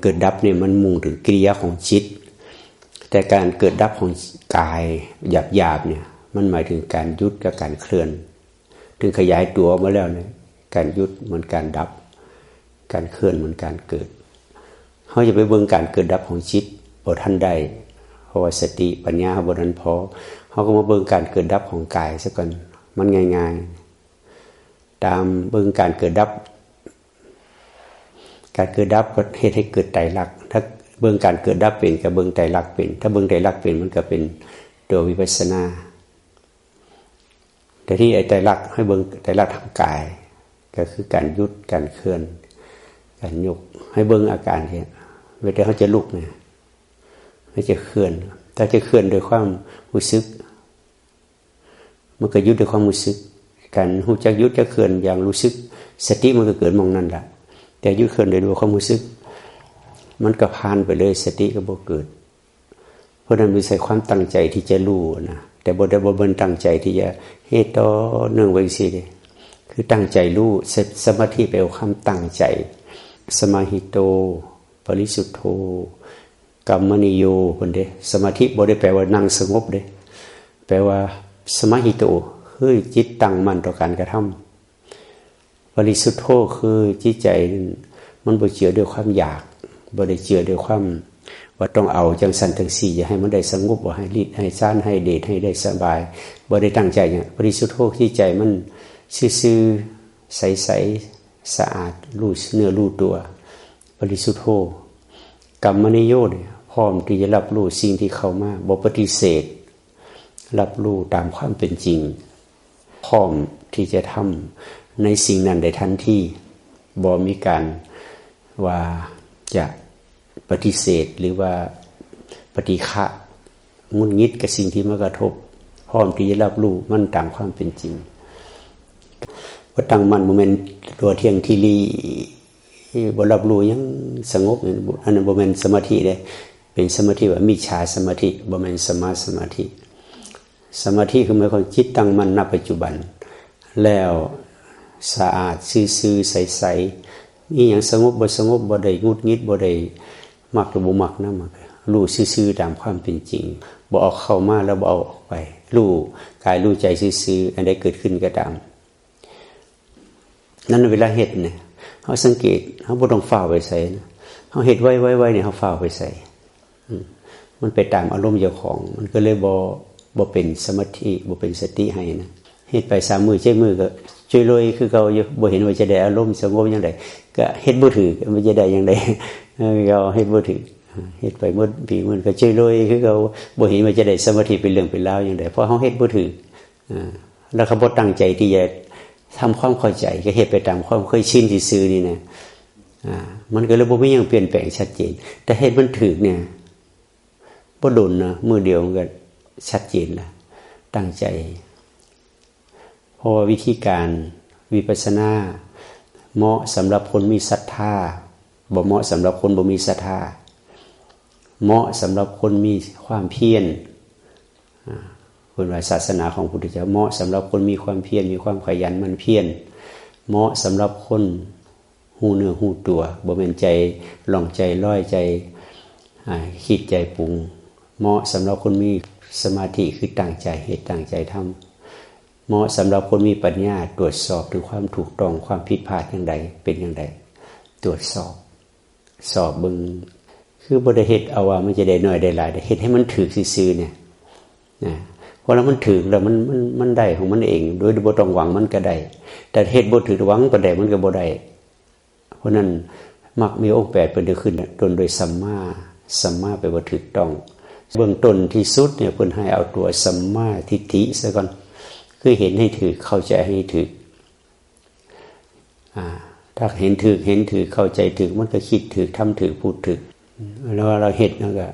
กิดดับเนี่ยมันมุ่งถึงกิริยาของจิตแต่การเกิดดับของกายหยาบๆเนี่ยมันหมายถึงการยุดกับการเคลื่อนถึงขยายตัวมาแล้วเนี่ยการยุดเหมือนการดับการเคลื่อนเหมือนการเกิดเขาจะไปเบิ่งการเกิดดับของจิตบ่ทันได้เพราะว่าสติปัญญาบ่ทันพอเขาก็มาเบิ่งการเกิดดับของกายซะก่อนมันง่ายๆตามเบิ่งการเกิดดับการเกิดดับก็เหตุให้เกิดไตรลักษณ์ถ้าเบิ่งการเกิดดับเป็นกับเบิ่งไตรลักษณ์เป็นถ้าเบิ่งไตรลักษณ์เป็นมันก็เป็นตัววิปัสสนาแต่ที่ไตรลักษณ์ให้เบิ่งไตรลักษณ์ทางกายก็คือการยุดการเคลื่อนการยกให้เบิ่งอาการเนี่ยเวลาเขาจะลุกเนี่ยเขาจะเคลื่อนถ้าจะเคลื่อนโดยความรู้สึกมันก็ยุดด้วยความรู้สึกการรู้จักยุดจักเคลื่อนอย่างรู้สึกสติมันก็เกิดมองนั่นแหละแต่ยุดเคลื่อนโดยความรู้สึกมันก็ผ่านไปเลยสติก็บ่เกิดเพราะนั้นมีใส่ความตั้งใจที่จะรู้นะแต่บ่ได้บ่เบิ่งตั้งใจที่จะเฮ็ดต่อเนื่องไว้สิเด้คือตั้งใจรู้สมาธิแปลว่าความตั้งใจสมาหิโตปริสุทโธกัมมนิโยเพิ่นเด้สมาธิบ่ได้แปลว่านั่งสงบเด้แปลว่าสมาหิโตคือจิตตั้งมั่นต่อการกระทำปริสุทโธคือจิตใจมันบ่เจือด้วยความอยากบ่ได้เจือด้วยความว่าต้องเอาจังสันจังสี่อย่าให้มันได้สงบบ่ให้รีดให้ซ่านให้เดชให้ได้สบายบ่ได้ตั้งใจเนี่ยปริสุทโธที่ใจมันซื่อๆใสๆสะอาดรู้เนื้อรู้ตัวปริสุทโธกัมมนิโยเนี่ยพร้อมที่จะรับรู้สิ่งที่เข้ามาบ่ปฏิเสธรับรู้ตามความเป็นจริงพร้อมที่จะทำในสิ่งนั้นได้ทันทีบ่มีการว่าจะปฏิเสธหรือว่าปฏิฆะงุนงิดกับสิ่งที่มากระทบพร้อมที่จะรับรู้มันตามความเป็นจริงว่าตั้งมันโมเมนต์ตัวเที่ยงที่ลีบ่รับรู้ยังสงบอันนั้นบ่แม่นสมาธิเด้เป็นสมาธิว่ามิจฉาสมาธิบ่แม่นสมาธิสมาธิคือหมายความจิตตั้งมั่นณปัจจุบันแล้วสะอาดซื่อๆใสๆมีหยังสงบบ่สงบบ่ได้งุดงิดบ่ได้มักหรือบ่มักนำมันรู้ซื่อๆตามความเป็นจริงบ่เอาเข้ามาแล้วบ่เอาออกไปรู้กายรู้ใจซื่อๆอันใดเกิดขึ้นก็ตามนั้นเวลาเฮ็ดเนี่ยเฮาสังเกตเฮาบ่ต้องฟ้าวไปใส่เฮาเฮ็ดไว้ๆๆเนี่ยเฮาฟ้าวไปใส่มันไปตามอารมณ์เจ้าของมันก็เลยบ่เป็นสมาธิบ่เป็นสติให้นะเฮ็ดไป3มื้อ7มื้อก็ช่วยลอยคือเก่าอยู่บ่เห็นว่าจะได้อารมณ์สงบจังได๋ก็เฮ็ดบ่ถูกมันจะได้จังได๋ก็เฮ็ดบ่ถูกเฮ็ดไปหมดปีมันก็ช่วยลอยคือเก่าบ่เห็นว่าจะได้สมาธิเป็นเรื่องเป็นราวจังได๋เพราะเฮาเฮ็ดบ่ถูกแล้วก็บ่ตั้งใจที่จะทำความเข้าใจก็เฮ็ดไปตามความเคยชินซื่อๆนี่นะมันก็เลยบ่มีหยังเปลี่ยนแปลงชัดเจนแต่เฮ็ดมันถูกเนี่ยบ่โดนนะมื้อเดียวมันก็ชัดเจนแล้วตั้งใจเพราะว่าวิธีการวิปัสสนาเหมาะสำหรับคนมีศรัทธาบ่เหมาะสำหรับคนบ่มีศรัทธาเหมาะสำหรับคนมีความเพียรคนว่าศาสนาของพุทธเจ้าเหมาะสำหรับคนมีความเพียรมีความขยันหมั่นเพียรเหมาะสำหรับคนหูเนื้อหูตัวบ่แม่นใจหลงใจลอยใจคิดใจปรุงเหมาะสำหรับคนมีสมาธิคือตั้งใจเฮ็ดตั้งใจทำเหมาะสำหรับคนมีปัญญาตรวจสอบถึงความถูกต้องความผิดพลาดอย่างใดเป็นอย่างใดตรวจสอบเบิ่งคือบ่ได้เฮ็ดเอาว่ามันจะได้น้อยได้หลายได้เฮ็ดให้มันถูกซื่อๆเนี่ยนะพอแล้วมันถูกแล้วมันได้ของมันเองโดยบ่ต้องหวังมันก็ได้แต่เฮ็ดบ่ถูกหวังปานใดมันก็บ่ได้เพราะนั้นมักมีองค์8เพิ่นได้ขึ้นต้นโดยสัมมาแปลว่าถูกต้องเบื้องต้นที่สุดเนี่ยเพิ่นให้เอาตัวสัมมาทิฏฐิซะก่อนคือเห็นให้ถูกเข้าใจให้ถูกถ้าเห็นถูกเข้าใจถูกมันก็คิดถูกทำถูกพูดถูกแล้วเราเฮ็ดนั่นก็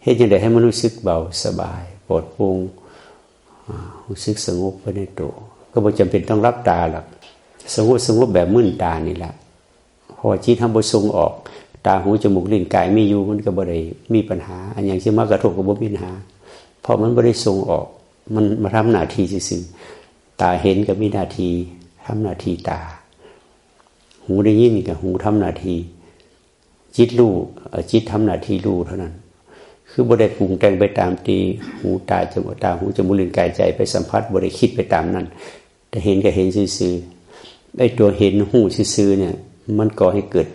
เฮ็ดจังได๋ให้มันรู้สึกเบาสบายปลอดโปร่งรู้สึกสงบภายในตัวก็บ่จำเป็นต้องรับตาหรอกสงบแบบมึนตานี่แหละพอจิตทำบ่ส่งออกตาหูจมูกลิ้นกายมีอยู่มันก็บ่ได้มีปัญหาอันอย่างที่มากระทบก็บ่มีปัญหาเพราะมันบ่ได้ส่งออกมันมาทำหน้าที่ซื่อๆตาเห็นก็มีหน้าที่ทำหน้าที่ตาหูได้ยินก็หูทำหน้าที่ จิตรู้จิตทำหน้าที่รู้เท่านั้นคือบ่ได้ปรุงแต่งไปตามที่หูตาจมูกหูจมูกลิ้นกายใจไปสัมผัสบ่ได้คิดไปตามนั้นแต่เห็นก็เห็นซื่อๆไอ้ตัวเห็นหูซื่อๆเนี่ยมันก่อให้เกิด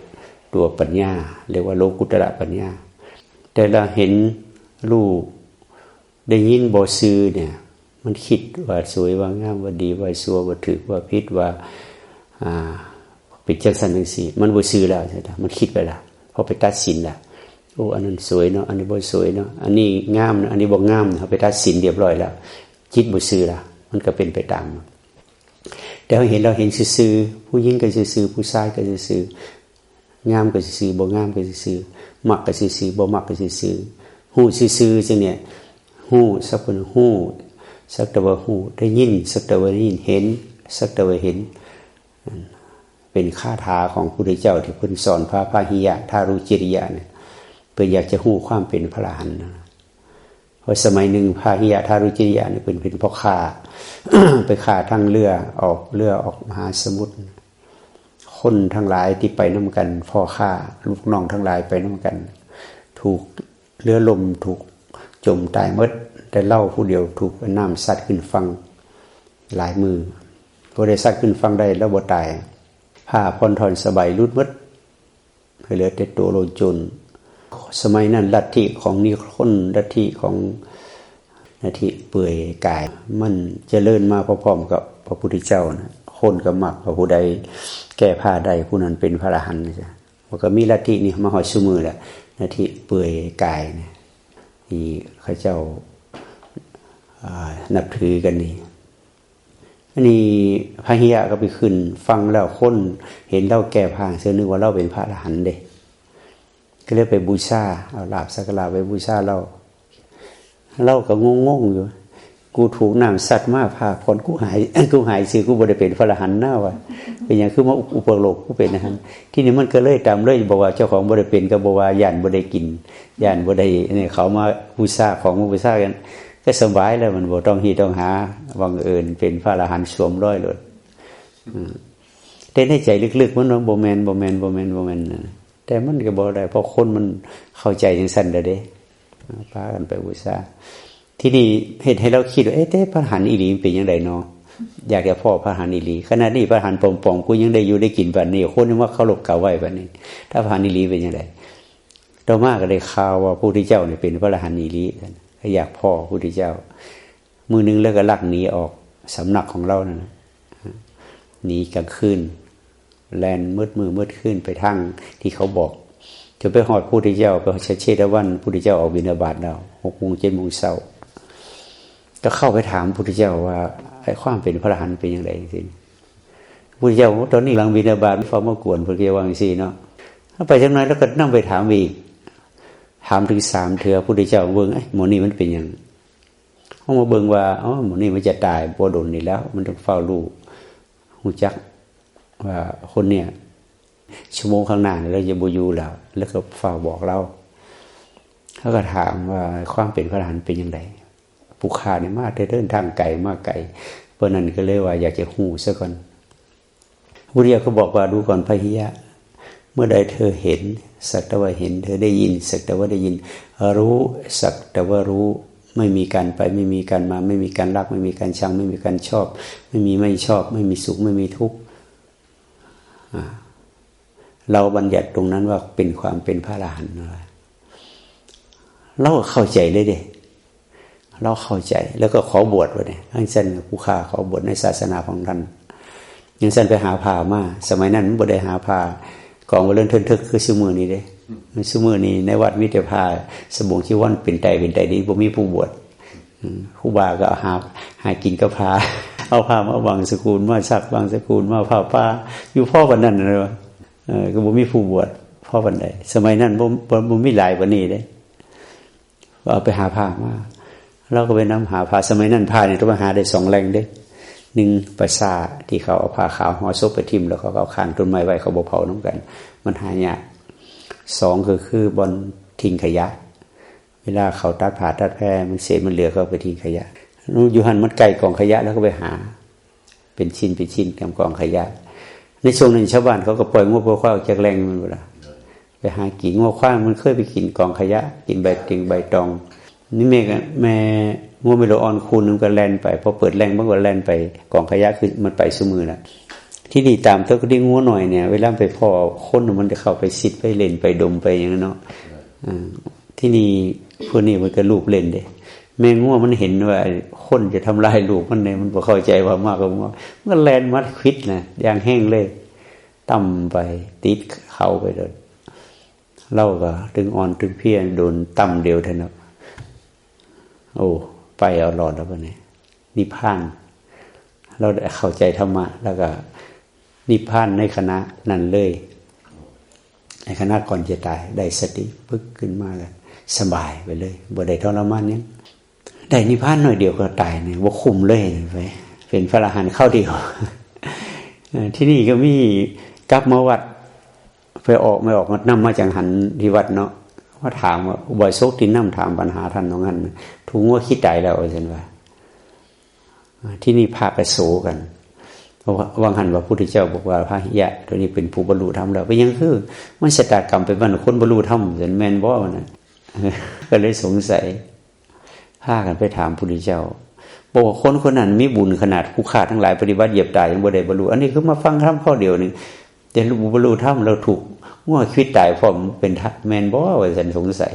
ตัวปัญญาเรียกว่าโลกุตระปัญญาแต่เราเห็นรูปได้ยินบ่ซื่อเนี่ยมันคิดว่าสวยว่างามว่าดีว่าชั่วว่าถูกว่าผิดว่าเป็นจังซั่นจังซี่มันบ่ซื่อแล้วใช่มั้ยมันคิดไปแล้วพอไปตัดสินแล้วโอ้อันนั้นสวยเนาะอันนี้บ่สวยเนาะอันนี้งามเนาะอันนี้บ่งามเฮาไปตัดสินเรียบร้อยแล้วจิตบ่ซื่อแล้วมันก็เป็นไปตามแต่เราเห็นซื่อๆผู้หญิงก็ซื่อๆผู้ชายก็ซื่องามก็ซื่อบ่งามก็ซื่อมักก็ซื่อบ่มักก็ซื่อฮู้ซื่อๆจังเนี่ยฮู้สักคนฮู้สักแต่ว่าฮู้ได้ยินสักแต่ว่าได้ยินเห็นสักแต่ว่าเห็นเป็นคาถาของพระพุทธเจ้าที่เพิ่นสอนพระพาหิยะทารุจิริยะเนี่ยเพิ่นอยากจะฮู้ความเป็นพระอรหันต์เพราะสมัยหนึ่งพาหิยะทารุจิริยะเนี่ยเป็นพ่อค้า ไปค้าทางเรือออกมหาสมุทรคนทั้งหลายที่ไปนำกันพ่อค้าลูกน้องทั้งหลายไปนำกันถูกเรือล่มถูกจมตายหมดแต่เล่าผู้เดียวถูกน้ำซัดขึ้นฝั่งหลายมือบ่ได้ซัดขึ้นฝั่งได้แล้วบ่ตายผ้าผ่อนถอนสบายรุดหมดเหลือแต่ตัวโลนจนสมัยนั้นลัทธิของนิครนลัทธิของลัทธิเปื่อยกายมันเจริญมาพร้อมๆกับพระพุทธเจ้านะคนก็มักพระผู้ใดแก้ผ้าได้ผู้นั้นเป็นพระอรหันต์จ้ะมันก็มีลัทธินี้มาฮอดซุมื้อแหละลัทธิเปื่อยกายเนี่ยที่เขาเจ้านับถือกันนี่อันนี้พระหิยะก็ไปขึ้นฟังแล้วคนเห็นเล่าแก้ผ้าเสื้อนึกว่าเล่าเป็นพระอรหันต์เด้ก็เลยไปบูชาเอาลาภสักการะไปบูชาเล่าก็งงๆอยู่กูถูกน้ำซัดมาพาคนกูหายสิกูบ่ได้เป็นพระอรหันต์น่าว่าเป็นหยังคือมาอุปโลกกูเป็นอรหันต์ที่นี่มันก็เลยตามเลยบอกว่าเจ้าของบ่ได้เป็นก็บ่ว่าย่านบ่ได้กินย่านบ่ได้นี่เขามาบูชาของมาบูชากันก็สบายแล้วมันบ่ต้องต้องหาบังเอิญเป็นพระอรหันต์สวมร้อยเลยแต่ในใจลึกๆมันว่าบ่แม่นแต่มันก็บ่ได้เพราะคนมันเข้าใจจังซั่นเด้พากันไปบูชาที่นี่เห็นให้เราคิดว่าแต่พระอรหันต์อีหลีเป็นจังไดเนาะอยากจะพ่อพระอรหันต์อีหลีขณะนี้พระอรหันต์ปลอมๆกูยังได้อยู่ได้กินบัดนี้คนยังว่าเคารพกราบไหว้บัดนี้ถ้าพระอรหันต์อีหลีเป็นจังไดต่อมาก็ได้ข่าวว่าพระพุทธเจ้านี่เป็นพระอรหันต์อีหลีอยากพ่อพระพุทธเจ้ามื้อนึงแล้วก็ลักหนีออกสำนักของเรานั่นหนีกลางคืนแล่นมืดขึ้นไปทางที่เขาบอกจนไปฮอดพระพุทธเจ้าก็เชษฐวันพระพุทธเจ้าออกบิณฑบาตแล้ว 6:00 น 7:00 นเช้าก็เข้าไปถามพระพุทธเจ้าว่าไอ้ความเป็นพระอรหันต์เป็นจังได๋จริงๆพระพุทธเจ้าตอนนี้กำลังบิณฑบาตฟ้ามากวนพระพุทธเจ้าว่าจังซี่เนาะถ้าไปจังได๋แล้วก็นำไปถามอีกถามถึง3เทื่อพระพุทธเจ้าเบิ่งหมอนี่มันเป็นหยังเฮามาเบิ่งว่าหมอนี่มันจะตายบ่โดนนี่แล้วมันต้องเฝ้ารู้ฮู้จักว่าคนเนี่ยชั่วโมงข้างหน้าเราจะบ่อยู่แล้วก็เฝ้าบอกเราเขาก็ถามว่าความเป็นพระอรหันต์เป็นจังได๋ผู้ฆ่านี่มาเดินทางไกลมาไกลเพราะนั้นก็เลยว่าอยากจะฮู้ซะก่อนพระพุทธเจ้าก็บอกว่าดูก่อนพระหิยะเมื่อใดเธอเห็นสักแต่ว่าเห็นเธอได้ยินสักแต่ว่าได้ยินรู้สักแต่ว่ารู้ไม่มีการไปไม่มีการมาไม่มีการรักไม่มีการชังไม่มีการชอบไม่มีไม่ชอบไม่มีสุขไม่มีทุกข์เราบัญญัติตรงนั้นว่าเป็นความเป็นพระอรหันต์เราเข้าใจเลยเด้เราเข้าใจแล้วก็ขอบวชว่าเนี่ยท่านสั่นผู้ฆ่าขอบวชในศาสนาของท่านยังสั่นไปหาผ้ามาสมัยนั้นบ่ได้หาผ้ากองบ่เลิ่นทึกคือซุมื้อนี้เด้ซุมื้อนี้ในวัดมีแต่ผ้าสบงจีวรเป็นไตดีบ่มีผู้บวชครูบาก็หากินกับผ้าเอาผ้ามาบางสกุลมาซักบางสกุลมาผ้าป่าอยู่พ่อวันนั้นน่ะก็บ่มีผู้บวชพ่อวันใดสมัยนั้นบ่มีหลายกว่านี้เด้เอาไปหาผ้ามาเราก็ไปนำหาผ้าสมัยนั้นผ้าเนี่ยต้องมาหาได้2แหล่งเด้1ประสาที่เขาเอาผ้าขาวห่อศพไปทิ่มแล้วเขาเอาข้างต้นไม้ไว้เขาบ่เผานำกันมันหายาก2ก็คือบอนทิ้งขยะเวลาเขาตัดผ้าตัดแพรมันเศษมันเหลือเขาไปทิ้งขยะอยู่หั่นมันใกล้กองขยะแล้วก็ไปหาเป็นชิ้นกับกองขยะในช่วงนั้นชาวบ้านเขาก็ปล่อยงูปล่อยควายจากแหล่งมันบ่ล่ะ ไปหากินงัวควายมันเคยไปกินกองขยะกินใบติงใบตองนี่แม่งัวไม่รู้อ่อนคูนนึงก็แล่นไปพอเปิดแรงมันก็แล่นไปกองขยะคือมันไปซุมือละที่นี่ตามตัวก็ได้งัวหน่อยเนี่ยเวลาไปพ่อคนมันจะเข้าไปซิดไปเล่นไปดมไปอย่างนั้นเนาะที่นี่พวกนี้มันก็ลูกเล่นเด้แม่งัวมันเห็นว่าคนจะทำลายลูกมันเนี่ยมันบ่เข้าใจว่ามากกว่ามันก็แล่นมัดควิดนะอย่างแห้งเลยต่ำไปติดเข้าไปเลยเล่าก็ถึงอ่อนถึงเพี้ยนโดนต่ำเดียวเท่านั้นโอ้ไปเอาหลอดแล้วเนี่ยนิพพานเราได้เข้าใจธรรมะแล้วก็นิพพานในคณะนั้นเลยในคณะก่อนจะตายได้สติปึ๊กขึ้นมาแล้วสบายไปเลยบ่ได้ทรมานนี้ได้นิพพานหน่อยเดียวก็ตายเนี่ยบ่คุ้มเลยไปเป็นพระอรหันต์เข้าเดียวที่นี่ก็มีกลับมาวัดไปออกไม่ออกมันนำมาจากหันที่วัดเนาะว่าถามว่าอุบายโซกที่นำถามปัญหาท่านตรงนั้นถูกว่าคิดใจแล้วเช่นว่าที่นี่พาไปโศกันเพราะว่าวังหันว่าพระพุทธเจ้าบอกว่าพระหิยะตัวนี้เป็นผู้บรรลุธรรมแล้วไปยังคือมันชะตากรรมเป็นวันคนบรรลุธรรมเห็นแมนบ่ว่าน่ะก็เลยสงสัยพากันไปถามพระพุทธเจ้าบอกว่าคนคนนั้นมีบุญขนาดผู้ขาทั้งหลายปฏิบัติเหยียบตายยังบ่ได้บรรลุอันนี้คือมาฟังธรรมข้อเดียวนึงแต่บรรลุธรรมเราถูกว่าคิดตายพร้อมเป็นแมนบ่ว่าฉันสงสัย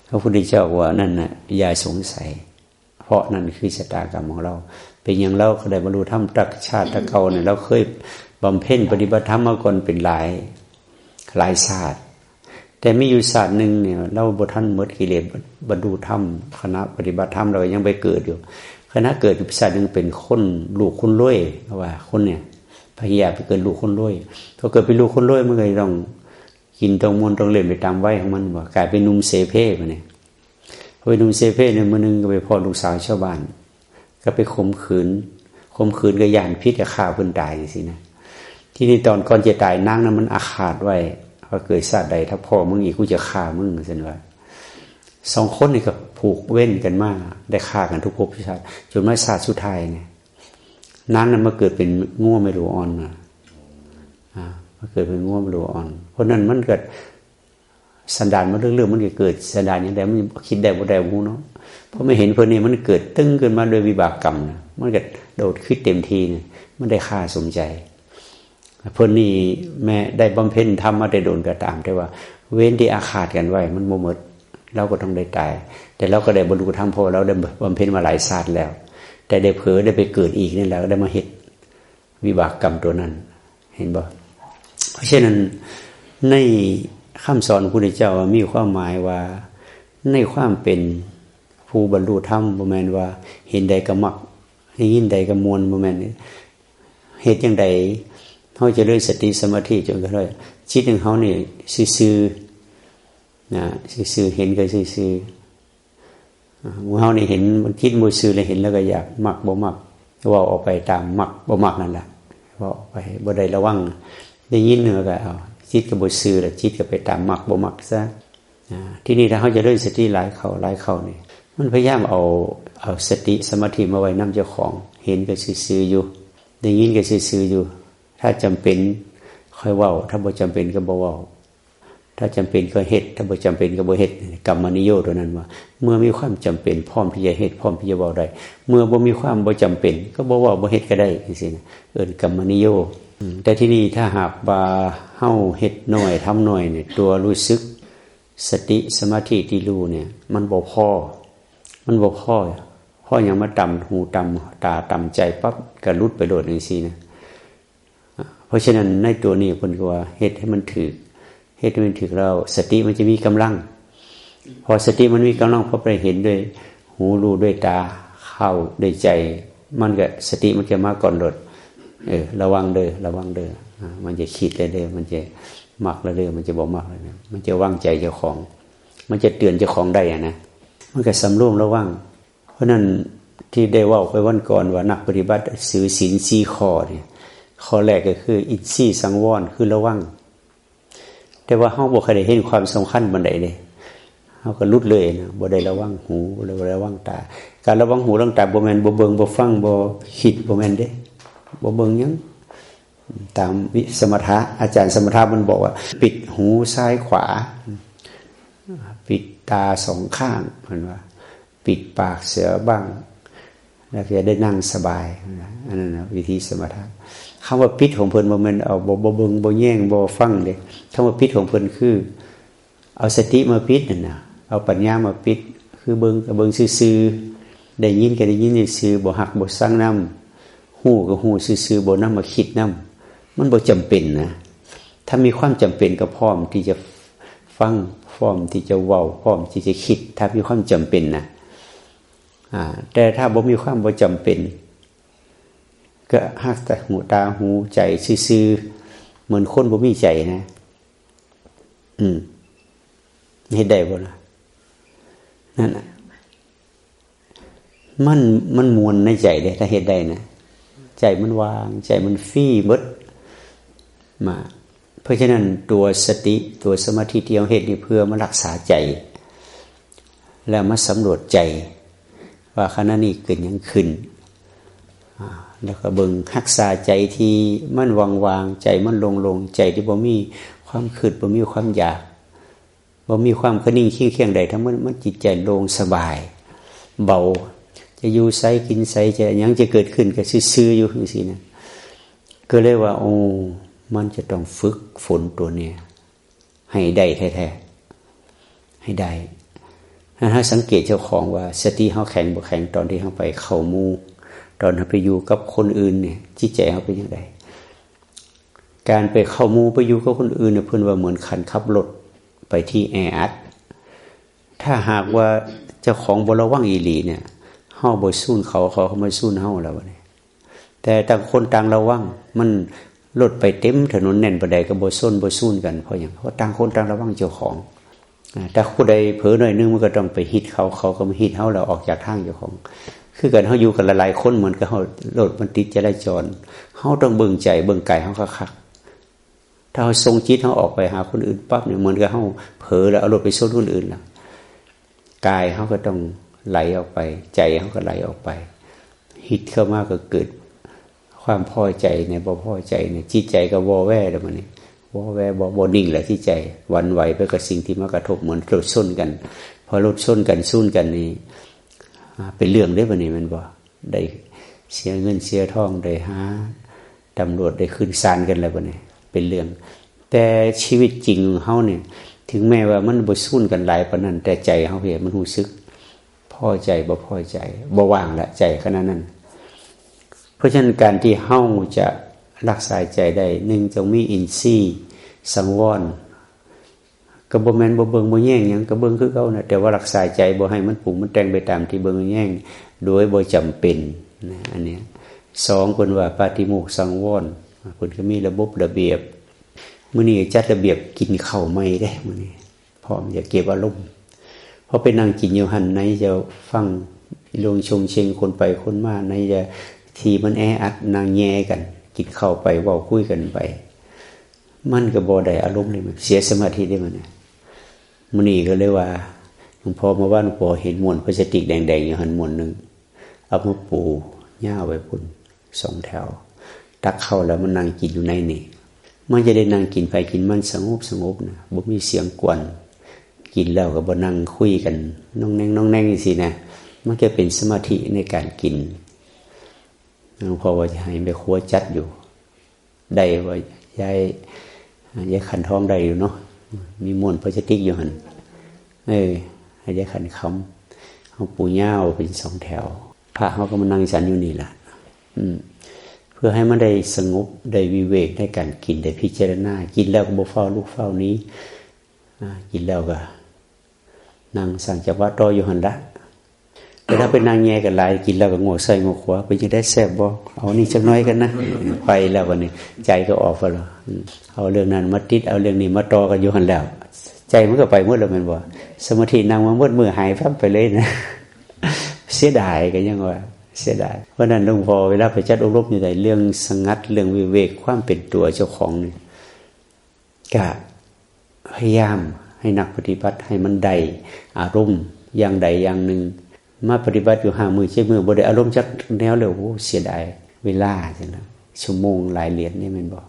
พระพุทธเจ้าว่านั่นน่ะอย่าสงสัยเพราะนั่นคือชะตากรรมของเราเป็นอย่างเราก็ได้บรรลุธรรมตักชาติตะเก่าเนี่ยเราเคยบำเพ็ญปฏิบัติธรรมมาก่อนเป็นหลายศาสตร์แต่มีอยู่ศาสตร์นึงเนี่ยเราบ่ทันหมดกิเลสบรรลุธรรมคณะปฏิบัติธรรมเรายังไปเกิดอยู่คณะเกิดอยู่ศาสตร์นึงเป็นคนลูกคนรวยว่าคนเนี่ยพยายามไปเกิดลูกคนรวยพอเกิดเป็นลูกคนรวยมันก็ต้องกินต้องมวนต้องเล่นไปตามวัยของมันว่ากลายเป็นนุ่มเสเพไปเนี่ยพอเป็นนุ่มเสเพเนี่ยมื้อนึงก็ไปพ่อลูกสาวชาวบ้านก็ไปข่มขืนก็ย่านพิษจะฆ่าเพิ่นตายสินะที่นี่ตอนก่อนจะตายนางนั้นมันอาฆาตไว้ว่าเกิดชาติใดถ้าพ่อมึงอีกกูจะฆ่ามึงซั่นว่าสองคนนี่ก็ผูกเว้นกันมาได้ฆ่ากันทุกภพชาติจนมาชาติสุดท้ายเนี่ยนางนั้นมาเกิดเป็นงัวไม่รู้อ่อนมาเกิดเป็นง่วงไม่รู้อ่อนเพราะนั้นมันเกิดสันดานมันเรื่องมันเกิดสันดานอย่างใดมันคิดได้บ่ได้บ่เนาะเพราะไม่เห็นเพิ่นนี่มันเกิดตึ้งขึ้นมาโดยวิบากกรรมนะมันเกิดโดดขึ้นเต็มทีเนี่ยมันได้ค่าสมใจเพิ่นนี่แม้ได้บำเพ็ญทำมาได้โดนก็ตามแต่ว่าเว้นที่อาฆาตกันไว้มันบ่หมดเราก็ต้องได้ตายแต่เราก็ได้บรรลุธรรมพอเราได้บำเพ็ญมาหลายชาติแล้วแต่ได้เผลอได้ไปเกิดอีกนี่แหละได้มาเฮ็ดวิบากกรรมตัวนั้นเห็นบ่เพราะฉะนั้นในคำสอนพระพุทธเจ้ามีความหมายว่าในความเป็นผู้บรรลุธรรมบ่แม่นว่าเห็นใดก็มักได้ยินใดก็มวลบ่แม่นเฮ็ดจังใดเฮาจะเริญสติสมาธิจนกระทั่งจิตของเฮานี่ซื่อๆนะซื่อๆเห็นก็ซื่อๆเฮานี่เห็นมันคิดบ่ซื่อแล้วเห็นแล้วก็อยากมักบ่มักเว้าออกไปตามมักบ่มักนั่นแหละเว้าออกไปบ่ได้ระวังได้ยินเนื้อก็เอาจิตก็บ่ซื่อแล้วจิตก็ไปตามมักบ่มักซะที่นี่ถ้าเฮาจะเริญสติหลายเข้านี่มันพยายามเอาสติสมาธิมาไว้นำเจ้าของเห็นก็ซื่อๆอยู่ได้ยินก็ซื่อๆอยู่ถ้าจำเป็นค่อยเว้าถ้าบ่จำเป็นก็บ่เว้าถ้าจำเป็นก็เฮ็ดถ้าบ่จำเป็นก็บ่เฮ็ดกรรมนิโยตัวนั้นว่าเมื่อมีความจำเป็นพร้อมที่จะเฮ็ดพร้อมที่จะเว้าได้เมื่อบ่มีความบ่จำเป็นก็บ่เว้าบ่เฮ็ดก็ได้จังซี่นะเอิ้นกรรมนิโยแต่ที่นี่ถ้าหากว่าเฮาเฮ็ดน้อยทำน้อยเนี่ยตัวรู้สึกสติสมาธิที่รู้เนี่ยมันบ่พออย่างมาต่ำหูต่ำตาต่ำใจปั๊บก็หลุดไปโดดจังซี่นะเพราะฉะนั้นในตัวนี้เพิ่นก็ว่าเฮ็ดให้มันถูกเฮ็ดให้มันถูกแล้วสติมันจะมีกำลังพอสติมันมีกำลังพอไปเห็นด้วยหูรู้ด้วยตาเข้าด้วยใจมันก็สติมันจะมาก่อนโดดระวังเด้อมันจะคิดเด้อมันจะมักเด้อมันจะบ่มักเลยนะมันจะวางใจเจ้าของมันจะเตือนเจ้าของได้นะมันก็สำรวมระวังเพราะนั้นที่ได้เว้าไปวันก่อนว่านักปฏิบัติถือศีล4ข้อเนี่ยข้อแรกก็คืออินทรีย์สังวรคือระวังแต่ว่าเฮาบ่เคยได้เห็นความสำคัญบันไดเลยเฮาก็หลุดเลยนะบ่ได้ระวังหูบ่ได้ระวังตาการระวังหูระวังตาบ่แม่นบ่เบิ่งบ่ฟังบ่คิดบ่แม่นเด้บ่เบิ่งหยัง ตามวิสมถะอาจารย์สมถะมันบอกว่าปิดหูซ้ายขวาปิดตาสองข้างเหมือนว่าปิดปากเสือบ้างแล้วจะได้นั่งสบายอันนั้นนะวิธีสมถะคำว่าปิดของเพิ่นบ่แม่นเอาบ่เบิ่งบ่แย่งบ่ฟังเด้คำว่าปิดของเพิ่นคือเอาสติมาปิดนั่นน่ะเอาปัญญามาปิดคือเบิ่งก็เบิ่งซื่อๆได้ยินก็ได้ยินซื่อๆบ่หักบ่สั่งนำฮู้ก็ฮู้ซื่อๆบ่นำมาคิดนำมันบ่จำเป็นนะถ้ามีความจำเป็นก็พร้อมที่จะฟังพร้อมที่จะเว้าพร้อมที่จะคิดถ้ามีความจำเป็นนะแต่ถ้าบ่มีความบ่จำเป็นก็หักแต่หูตาหูใจซื่อๆเหมือนคนบ่มีใจนะเฮ็ดได้บ่ล่ะนั่นน่ะมันมวนในใจเด้ถ้าเฮ็ดได้นะใจมันวางใจมันฟรีหมดมาเพราะฉะนั้นตัวสติตัวสมาธิที่เราเฮ็ดนี่เพื่อมารักษาใจแล้วมาสำรวจใจว่าขณะนี้เกิดหยังขึ้นแล้วก็เบิ่งรักษาใจที่มันวางใจมันลงใจที่บ่มีความคิดบ่มีความอยากบ่มีความกระนิ่งขี้เคียงใดทั้งมันจิตใจโล่งสบายเบาจะอยู่ไสกินไสจะหยังจะเกิดขึ้นก็ซื่อๆอยู่จังซี่นะก็เลยว่าโอ้มันจะต้องฝึกฝนตัวเนี้ยให้ได้แท้ๆให้ได้ถ้าสังเกตเจ้าของว่าสติเฮาแข็งบ่แข็งตอนที่เฮาไปเข้าหมู่ตอนเฮาไปอยู่กับคนอื่นเนี่ยจิตใจเฮาเป็นจังไดการไปเข้าหมู่ไปอยู่กับคนอื่นเนี่ยเพิ่นว่าเหมือนคันขับรถไปที่แออัดถ้าหากว่าเจ้าของบ่ระวังอีหลีเนี่ยเฮาบ่สู้เขามาสู้เฮาแล้วบัดนี้แต่ต่างคนต่างระวังมันรถไปเต็มถนนแน่นบ่ได้ก็บ่สู้กันเพราะหยังเพราะต่างคนต่างระวังเจ้าของถ้าผู้ใดเผลอหน่อยนึงมันก็ต้องไปฮิตเขาก็มาฮิตเฮาแล้วออกจากทางเจ้าของคือกันเฮาอยู่กันหลายๆคนเหมือนกับเฮารถมันติดจราจรเฮาต้องเบิ่งใจเบิ่งกายเฮาคักๆถ้าเฮาทรงจิตเฮาออกไปหาคนอื่นปั๊บเนี่ยเหมือนกับเฮาเผลอแล้วเอารถไปชนคนอื่นล่ะกายเฮาก็ต้องไหลออกไปใจเฮาก็ไหลออกไปฮิตเข้ามาก็เกิดความพอใจในบ่พอใจในจิตใจก็วอแว่แล้วมันนี่วอแว่บ่นิ่งแหละที่ใจหวั่นไหวไปกับสิ่งที่มากระทบเหมือนรถชนกันพอรถชนกันสู้กันนี่เป็นเรื่องได้บัดนี้มันบ่ได้เสียเงินเสียทองได้หาตำรวจได้ขึ้นศาลกันแล้วบัดนี้เป็นเรื่องแต่ชีวิตจริงของเฮาเนี่ยถึงแม้ว่ามันบ่สู้กันหลายปานนั้นแต่ใจเฮาเห็นมันรู้สึกพอใจบ่พอใจบ่ว่างละใจขนาดนั้นเพราะฉะนั้นการที่เฮาจะรักษาใจได้หนึ่งต้องมีอินทรีย์สังวรก็บ่แม่นบ่เบิ่งบ่แย่งหยังก็เบิ่งคือเก่าน่ะแต่ว่ารักษาใจบ่ให้มันปรุงมันแต่งไปตามที่เบิ่งแย่งโดยบ่จำเป็นนะอันเนี้ยสองเพิ่นว่าปาฏิโมกข์สังวรเพิ่นก็มีระบบระเบียบมื้อนี้จัดระเบียบกินข้าวใหม่เด้มื้อนี้พร้อมจะเก็บอารมณ์พอไปนั่งกินอยู่หั่นไหนจะฟังลงชงเชงคนไปคนมาไหนจะทีมันแออัดนางแย่กันกินข้าวไปเว้าคุยกันไปมันก็บ่ได้อารมณ์เลยมันเสียสมาธิได้มันมื้อนี้ก็เลยว่าหลวงพ่อมาว่าหลวงพ่อเห็นมวนพลาสติกแดงๆอยู่หั่นมวนนึงเอามาปูย่าไว้พุ่น2แถวตักเข้าแล้วมันนั่งกินอยู่ในนี่มันจะได้นั่งกินไปกินมันสงบนะบ่มีเสียงกวนกินแล้วก็บ่นั่งคุยกันน้องแนงจังซี่นะมันจะเป็นสมาธิในการกินหลวงพ่อว่าจะให้แม่ครัวจัดอยู่ได้ว่ายายขันทองได้อยู่เนาะมีมวนพลาสติกอยู่หั่นให้ยายขันคำเฮาปูย่าวเป็น2แถวพระเฮาก็มานั่งฉันอยู่นี่ล่ะเพื่อให้มันได้สงบได้วิเวกได้การกินได้พิจารณากินแล้วก็บ่เฝ้าลูกเฝ้านี้กินแล้วก็นั่งสั่งจังหวะต่ออยู่หั่นละแต่ถ้าเป็นนางแย่กันหลายกินแล้วก็งวกใส่งวกขวาไปจะได้แซ่บบ่เอานี่จักน้อยกันนะไปแล้ววันนี้ใจก็ออกไปแล้วเอาเรื่องนั้นมาติดเอาเรื่องนี้มาต่อกันอยู่หั่นแล้วใจมันก็ไปหมดแล้วแม่นบ่สมาธินั่งมาหมดมือหายปั๊บไปเลยนะเสียดายก็ยังว่าเสียดายเพราะนั้นหลวงพ่อเวลาไปจัดอบรมอยู่ได้เรื่องสงัดเรื่องวิเวกความเป็นตัวเจ้าของนี่ก็พยายามให้นักปฏิบัติให้มันได้อารมณ์อย่างใดอย่างหนึ่งมาปฏิบัติอยู่5 มื้อ7 มื้อบ่ได้อารมณ์จักแนวเลยโอ้เสียดายเวลาจังนะ ชั่วโมงหลายเหรียญนี่แม่นบ่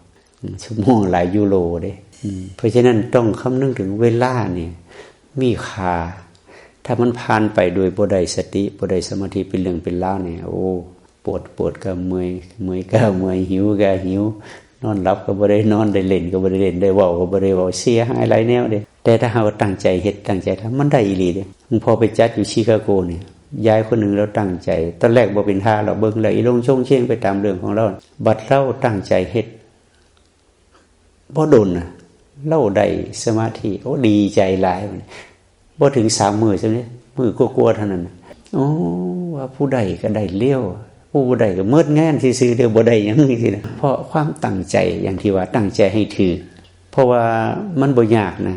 ชั่วโมงหลายยูโรเด้เพราะฉะนั้นต้องคำนึงถึงเวลาเนี่ยมีค่าถ้ามันผ่านไปโดยบ่ได้สติบ่ได้สมาธิเป็นเรื่องเป็นราวเนี่ยโอ้ปวดก็เมื่อยก็เมื่อยหิวก็หิวนอนหลับก็บ่ได้นอนได้เล่นก็บ่ได้เล่นได้เว้าก็บ่ได้เว้าเสียหายหลายแนวเด้แต่ถ้าหากว่าตั้งใจเฮ็ดตั้งใจทำมันได้อีหลีเด้พอไปจัดอยู่ชิคาโกเนี่ยยายคนหนึ่งเราตั้งใจตอนแรกบ่เป็นท่าเราเบิ่งเลยลงชงเชงไปตามเรื่องของเราบัดเราตั้งใจเฮ็ดบ่โดนน่ะเราได้สมาธิโอ้ดีใจหลายบ่ถึง3 มื้อซั่นเด้มื้อกลัวๆเท่านั้นโอ้ว่าผู้ใดก็ได้เลี้ยวผู้ใดก็เมิดงานซื่อๆเด้อบ่ได้หยังจังซี่นะเพราะความตั้งใจอย่างที่ว่าตั้งใจให้ถือเพราะว่ามันบ่ยากนะ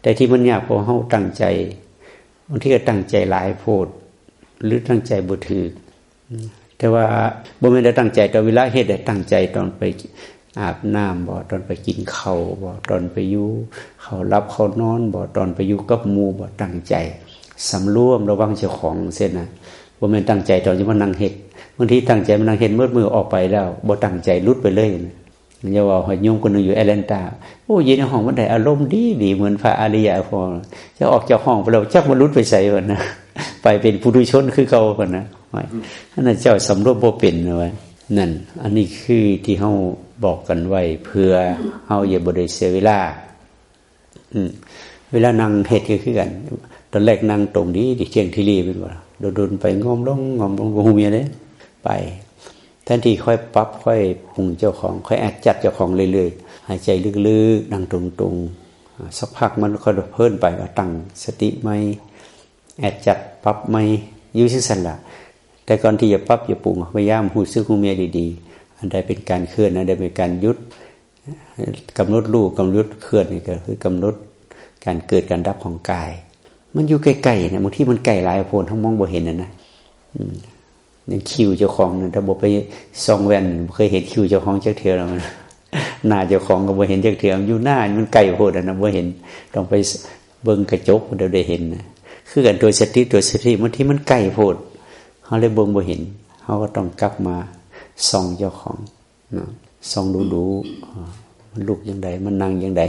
แต่ที่มันยากเพราะเฮาตั้งใจบางทีก็ตั้งใจหลายโพดหรือตั้งใจบ่ถือแต่ว่าบ่แม่นได้ตั้งใจตอนเวลาเฮ็ดได้ตั้งใจตอนไปอาบน้ำบ่ตอนไปกินข้าวบ่ตอนไปอยู่เขารับเขานอนบ่ตอนไปอยู่กับหมู่บ่ตั้งใจสำรวมระวังเจ้าของเส้นนะบ่แม่นตั้งใจตอนที่มันนั่งเฮ็ดบางทีตั้งใจมันนั่งเฮ็ดมือออกไปแล้วบ่ตั้งใจหลุดไปเลยมันจะว่าโยมคนนึงอยู่แอตแลนตาโอ้ยในห้องมันได้อารมณ์ดีเหมือนพระอริยะพอจะออกจากห้องไปแล้วจักมันหลุดไปไสวะนะไปเป็นปุถุชนคือเก่าพุ่นนะอันนั้นเจ้าสำรวมบ่เป็นว่านั่นอันนี้คือที่เฮาบอกกันไว้เพื่อเฮาอย่าบ่ได้เสียเวลาเวลานั่งเฮ็ดก็คือกันตอนแรกนั่งตรงนี้ดิเที่ยงที่รีเป็นว่าโดนไปงอมลงบ่ฮู้เมียเด้ไปแทนที่ค่อยปรับค่อยปรุงเจ้าของค่อยแอดจัดเจ้าของเรื่อยๆหายใจลึกๆนั่งตรงๆสักพักมันก็เพิ่นไปว่าตั้งสติใหม่แอดจัดปรับใหม่อยู่ซื่อซั่นล่ะแต่ก่อนที่จะปรับจะปรุงพยายามรู้สึกฮู้เมียดีๆอันใดเป็นการเคลื่อนอันใดเป็นการหยุดกำหนดรู้กำหนดเคลื่อนนี่ก็คือกำหนดการเกิดการดับของกายมันอยู่ใกล้ๆนะบางทีมันไกลหลายโพนทั้งมองบ่เห็นนะอย่างคิวเจ้าของถ้าบ่ไปส่องแว่นเคยเห็นคิวเจ้าของจักเทื่อแล้วมันหน้าเจ้าของก็บ่เห็นจักเทื่ออยู่หน้ามันไกลโพดนะบ่เห็นต้องไปเบิ่งกระจกเดี๋ยวได้เห็นนะคือกันตัวสติบางทีมันไกลโพดเฮาเลยเบิ่งบ่เห็นเฮาก็ต้องกลับมาส่องเจ้าของส่องดูมันลุกอย่างใดมันนั่งอย่างใด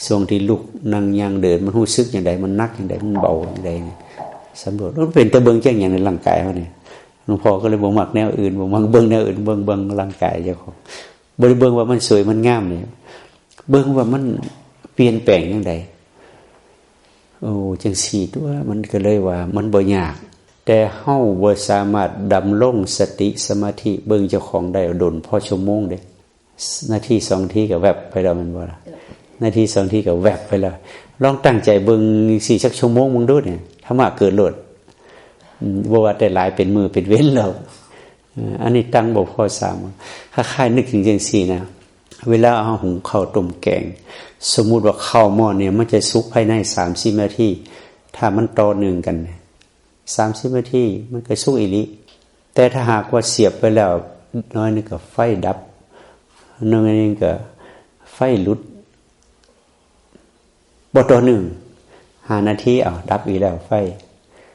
ช่วงที่ลุกนั่งย่างเดินมันรู้สึกอย่างใดมันนักอย่างใดมันเบาอย่างใดสำรวจมันเป็นแต่เบิ่งแจ้งอย่างในร่างกายเฮานี่หลวงพ่อก็เลยบ่มักแนวอื่นบ่มักเบิ่งแนวอื่นเบิ่งร่างกายเจ้าของบ่ได้เบิ่งว่ามันสวยมันงามนี่เบิ่งว่ามันเปลี่ยนแปลงอย่างใดโอ้จังซี่ตัวมันก็เลยว่ามันบ่ยากแต่เฮาบ่สามารถดำรงสติสมาธิเบิ่งเจ้าของได้โดนพอชั่วโมงเด้นาที2นาทีก็แวบไปแล้วมันบ่ล่ะนาที2นาทีก็แวบไปแล้วลองตั้งใจเบิ่ง4สักชั่วโมงมึงดูเนี่ยธรรมะเกิดโลดบ่ว่าแต่หลายเป็นมือเป็นเว้นแล้วอันนี้ตั้งบ่พอ3คล้ายๆนึกถึงจังซี่นะเวลาเอาหุงข้าวต้มแกงสมมุติว่าข้าวหม้อเนี่ยมันจะสุกภายใน 30 นาทีถ้ามันต่อเนื่องกัน30 นาทีมันก็สุกอีหลีแต่ถ้าหากว่าเสียบไปแล้วน้อยนึงก็ไฟดับน้อยนึงก็ไฟลุดบ่ต่อเนื่อง5 นาทีดับอีกแล้วไฟ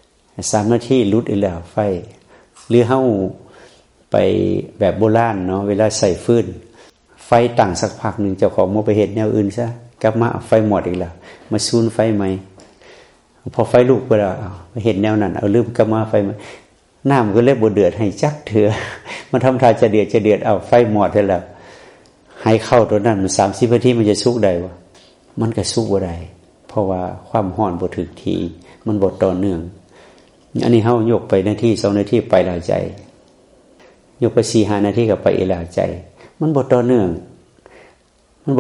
3 นาทีลุดอีกแล้วไฟหรือเฮาไปแบบโบราณเนาะเวลาใส่ฟืนไฟตั้งสักพักนึงเจ้าของบ่ไปเฮ็ดแนวอื่นซะกลับมาไฟหมดอีกแล้วมาซูนไฟใหม่พอไฟลุกไปแล้วไปเฮ็ดแนวนั้นเอาลืมกลับมาไฟใหม่น้ำก็เลยบ่เดือดให้จักเถื่อมันทำท่าจะเดือดไฟหมดแล้วให้เข้าตัวนั้นมัน30 นาทีมันจะสุกได้บ่มันก็สุกบ่ได้เพราะว่าความร้อนบ่ถึกที่มันบ่ต่อเนื่องอันนี้เฮายกไปนาที2 นาทีไปแล้วใจยกไป 4-5 นาทีก็ไปอีกแล้วใจมันบ่ต่อเนื่องมัน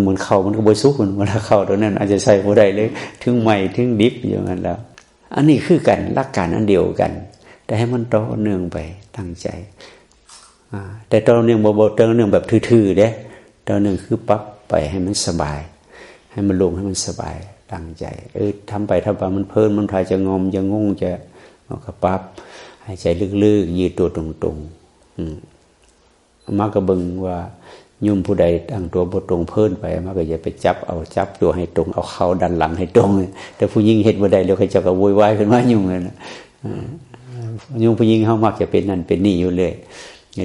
เหมือนเข้ามันก็บ่สุกมันเวลาเข้าตัวนั้นอาจจะใส่บ่ได้เลยถึงใหม่ถึงดิบอย่างนั้นแล้วอันนี้คือกันหลักการอันเดียวกันแต่ให้มันต่อเนื่องไปตั้งใจแต่ต่อเนื่องบ่ต่อเนื่องแบบทื่อๆเด้ต่อเนื่องคือปั๊บไปให้มันสบายให้มันลงให้มันสบายตั้งใจทำไปมันเพลินมันทายจะงอมจะงงจะก็ปั๊บหายใจลึกๆยืดตัวตรงๆมาก็เบิ่งว่ายุ่มผู้ใดตั้งตัวบ่ตรงเพลินไปมาก็อย่าไปจับตัวให้ตรงเอาเข่าดันหลังให้ตรงแต่ผู้หญิงเฮ็ดบ่ได้แล้วเขาเจ้าก็โวยวายขึ้นมายุ่งเลยนะยุ่งผู้หญิงเฮามักจะเป็นนั่นเป็นนี่อยู่เลย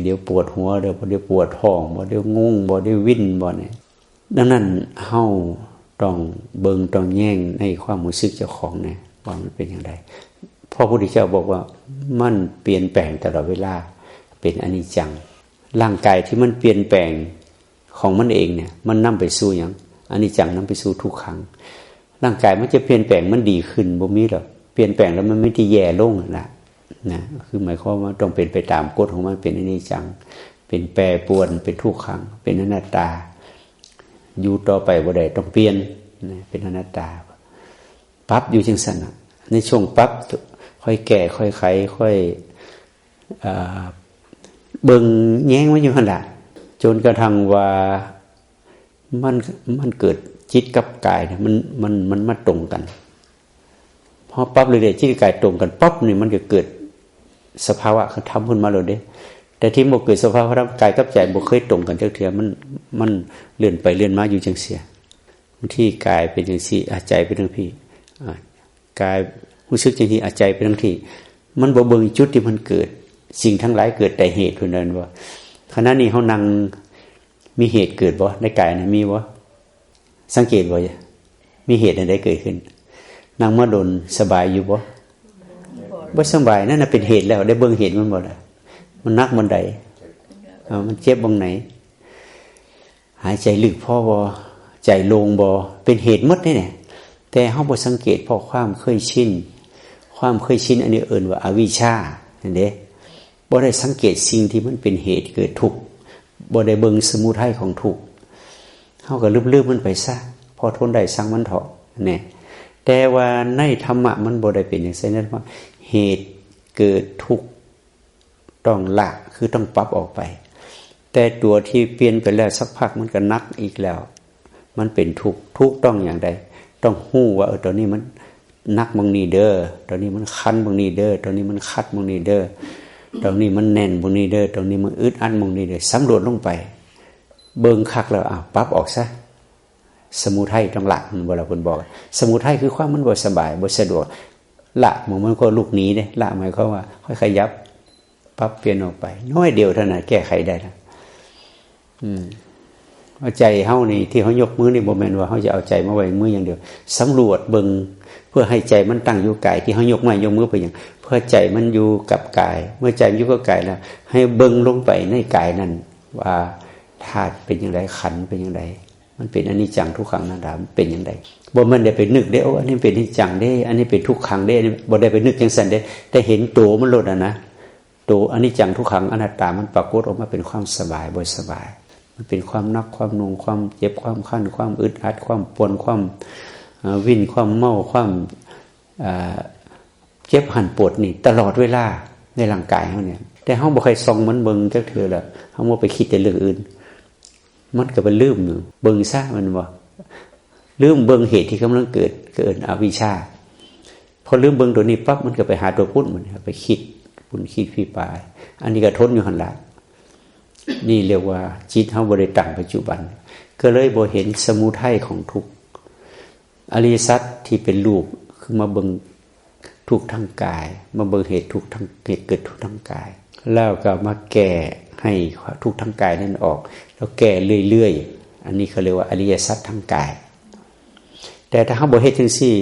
เดี๋ยวปวดหัวเดี๋ยวปวดท้องบ่เดี๋ยวงงบ่เดี๋ยววิ่นบ่เนี่ยดังนั้นเฮาต้องเบิ่งต้องแย่งในความรู้สึกเจ้าของเนี่ยว่ามันเป็นอย่างไรพระพุทธเจ้าบอกว่ามันเปลี่ยนแปลงตลอดเวลาเป็นอนิจจังร่างกายที่มันเปลี่ยนแปลงของมันเองเนี่ยมันนำไปสู่อย่างอนิจจังนำไปสู่ทุกขังร่างกายมันจะเปลี่ยนแปลงมันดีขึ้นบ่มีหรอกเปลี่ยนแปลงแล้วมันไม่ได้แย่ลงนะคือหมายความว่าต้องเป็นไปตามกฎของมันเป็นอนิจจังเป็นแปรปรวนเป็นทุกขังเป็นอนัตตาอยู่ต่อไปบ่ได้ต้องเปลี่ยนเป็นอนัตตาปรับอยู่จังซั่นน่ะในช่วงปรับค่อยแก่ค่อยไขค่อยเบิ่งแย้งไว้อยู่หั่นล่ะจนกระทั่งว่ามันเกิดจิตกับกายมันมาตรงกันพอปั๊บเลยเด้จิตกับกายตรงกันปั๊บนี่มันก็เกิดสภาวะธรรมขึ้นมาเลยเด้แต่ที่บ่เกิดสภาวะธรรมกายกับใจบ่เคยตรงกันจักเทื่อมันเลื่อนไปเลื่อนมาอยู่จังเสียบางทีกายเป็นจังซี่ใจเป็นจังพี่กายรู้สึกจังซี่ใจเป็นจังที่มันบ่เบิ่งจุดที่มันเกิดสิ่งทั้งหลายเกิดแต่เหตุเท่านั้นว่าขณะนี้เฮานั่งมีเหตุเกิดบ่ในกายนี่มีบ่สังเกตบ่มีเหตุใดเกิดขึ้นนั่งมาดนสบายอยู่บ่สบายนั่นน่ะเป็นเหตุแล้วได้เบิ่งเหตุมันบ่ล่ะมันนักมันใดมันเจ็บบ่งไหนหายใจลึกพอบ่ใจลงบ่เป็นเหตุหมดนี่แหละแต่เฮาบ่สังเกตเพราะความเคยชินอันนี้เอิ้นว่าอวิชชานั่นเด้บ่ได้สังเกตสิ่งที่มันเป็นเหตุเกิดทุกข์บ่ได้เบิ่งสมุทัยของทุกข์เฮาก็ลืมๆมันไปซะพอทนได้สั่งมันเถาะแน่แต่ว่าในธรรมะมันบ่ได้เป็นอย่างนั้นว่าเหตุเกิดทุกข์ต้องละคือต้องปรับออกไปแต่ตัวที่เปลี่ยนไปแล้วสักพักมันก็นักอีกแล้วมันเป็นทุกข์ต้องอย่างใดต้องฮู้ว่าตัวนี้มันนักบางนี้เด้อตัวนี้มันคันบางนี้เด้อตัวนี้มันคัดบางนี้เด้อตรงนี้มันแน่นบางนี้เด้อตรงนี้มันอึดอัดบางนี้เด้อสำรวจลงไปเบิ่งคักแล้วปรับออกซะสมุทัยต้องละเวลาคนบอกสมุทัยคือความมันบ่สบายบ่สะดวกละมันก็ลุกหนีเด้ละหมายความว่าค่อยขยับปรับเปลี่ยนออกไปน้อยเดียวเท่านั้นแก้ไขได้แล้วเอาใจเฮานี่ที่เฮายกมือนี่บ่แม่นว่าเฮาจะเอาใจมาไว้มืออย่างเดียวสำรวจเบิ่งเพื่อให้ใจมันตั้งอยู่กายที่เฮายกมือไปอย่างเพื่อใจมันอยู่กับกายเมื่อใจอยู่กับกายแล้วให้เบิ่งลงไปในกายนั้นว่าธาตุเป็นอย่างไรขันธ์เป็นอย่างไรมันเป็นอนิจจังทุกขังอนัตตาเป็นอย่างไรบ่มันได้ไปนึกได้อันนี้เป็นอนิจจังเด้อันนี้เป็นทุกขังเด้บ่ได้ไปนึกจังซั่นเด้แต่เห็นตัวมันโลดนะตัวอนิจจังทุกขังอนัตตามันปรากฏออกมาเป็นความสบายบ่สบายมันเป็นความนักความหน่วงความเจ็บความคันความอึดอัดความปวดความวิ่นความเมาความเจ็บหันปวดนี่ตลอดเวลาในร่างกายเฮาเนี่ยแต่เฮาบ่เคยส่องมันเบิ่งจักเทื่อละเฮาบ่ไปคิดแต่เรื่องอื่นมันก็เป็นลืมอยู่เบิ่งซะมันบ่ลืมเบิ่งเหตุที่กำลังเกิดอวิชชาพอลืมเบิ่งตัวนี้ปั๊บมันก็ไปหาตัวพุทธมันไปคิดปุ่นคิดพี่ปายอันนี้ก็ทนอยู่หั่นล่ะนี่เรียกว่าจิตเฮาบ่ได้ตั้งปัจจุบันก็เลยบ่เห็นสมุทัยของทุกข์อริยสัจที่เป็นรูปคือมาเบิ่งทุกข์ทางกายมาเบิ่งเหตุทุกข์ทางเหตุเกิดทุกข์ทางกายแล้วก็มาแก้ให้ทุกข์ทางกายนั้นออกแล้วแก้เรื่อยๆอันนี้เขาเรียกว่าอริยสัจทางกายแต่ถ้าเฮาบ่เฮ็ดจังซี่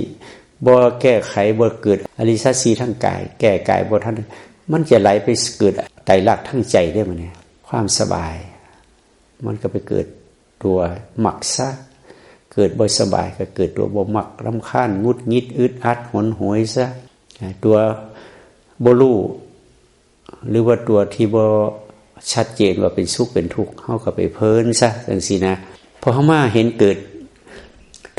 บ่แก้ไขบ่เกิดอริยสัจ4ทางกายแก้กายบ่ทันมันจะไหลไปเกิดไตรลักษณ์ทางใจได้มั้ยเนี่ยความสบายมันก็ไปเกิดตัวหมักซะเกิดบ่สบายก็เกิดตัวบ่มักรำคาญงุดหงิดอึดอัดหนหวยซะตัวบ่รู้หรือว่าตัวที่บ่ชัดเจนว่าเป็นสุขเป็นทุกข์เฮาก็ไปเพ้อซะจังซี่นะพอเฮามาเห็นเกิด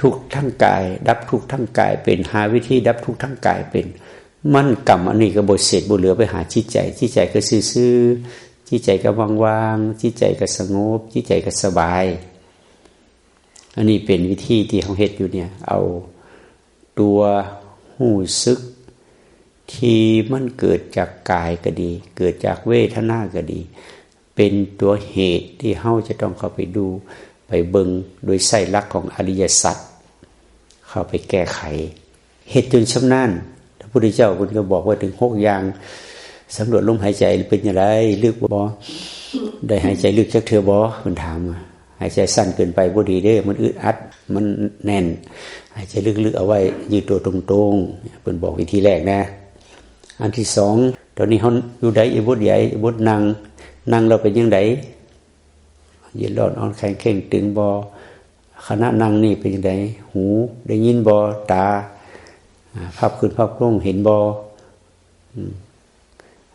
ทุกข์ทั้งกายดับทุกข์ทั้งกายเป็นหาวิธีดับทุกข์ทั้งกายเป็นมันกรรมอันนี้ก็บ่เสร็จบ่เหลือไปหาจิตใจก็ซื่อๆจิตใจก็ว่างๆจิตใจก็สงบจิตใจก็สบายอันนี้เป็นวิธีที่เขาเฮ็ดอยู่เนี่ยเอาตัวรู้สึกที่มันเกิดจากกายก็ดีเกิดจากเวทนาก็ดีเป็นตัวเหตุที่เฮาจะต้องเข้าไปดูไปเบิ่งโดยไส้ลักของอริยสัจเข้าไปแก้ไขเฮ็ดจนชำนาญพระพุทธเจ้าเพิ่นก็บอกว่าถึง6อย่าง สำรวจลมหายใจเป็นอย่างไรลึกบ่ได้หายใจลึกจักเทื่อบ่เพิ่นถามหายใจสั้นเกินไปบ่ดีเด้มันอึดอัดมันแน่นหายใจลึกๆเอาไว้ยืดตัวตรงๆเพิ่นบอกวิธีแรกนะอันที่สองตอนนี้เฮาอยู่ใดอีบทใหญ่อีบทนั่งเราเป็นจังไดยืนรอดอ่อนแข็งเข่งตึงบ่ขณะนั่งนี่เป็นจังไดหูได้ยินบ่ตาภาพขึ้นภาพลงเห็นบ่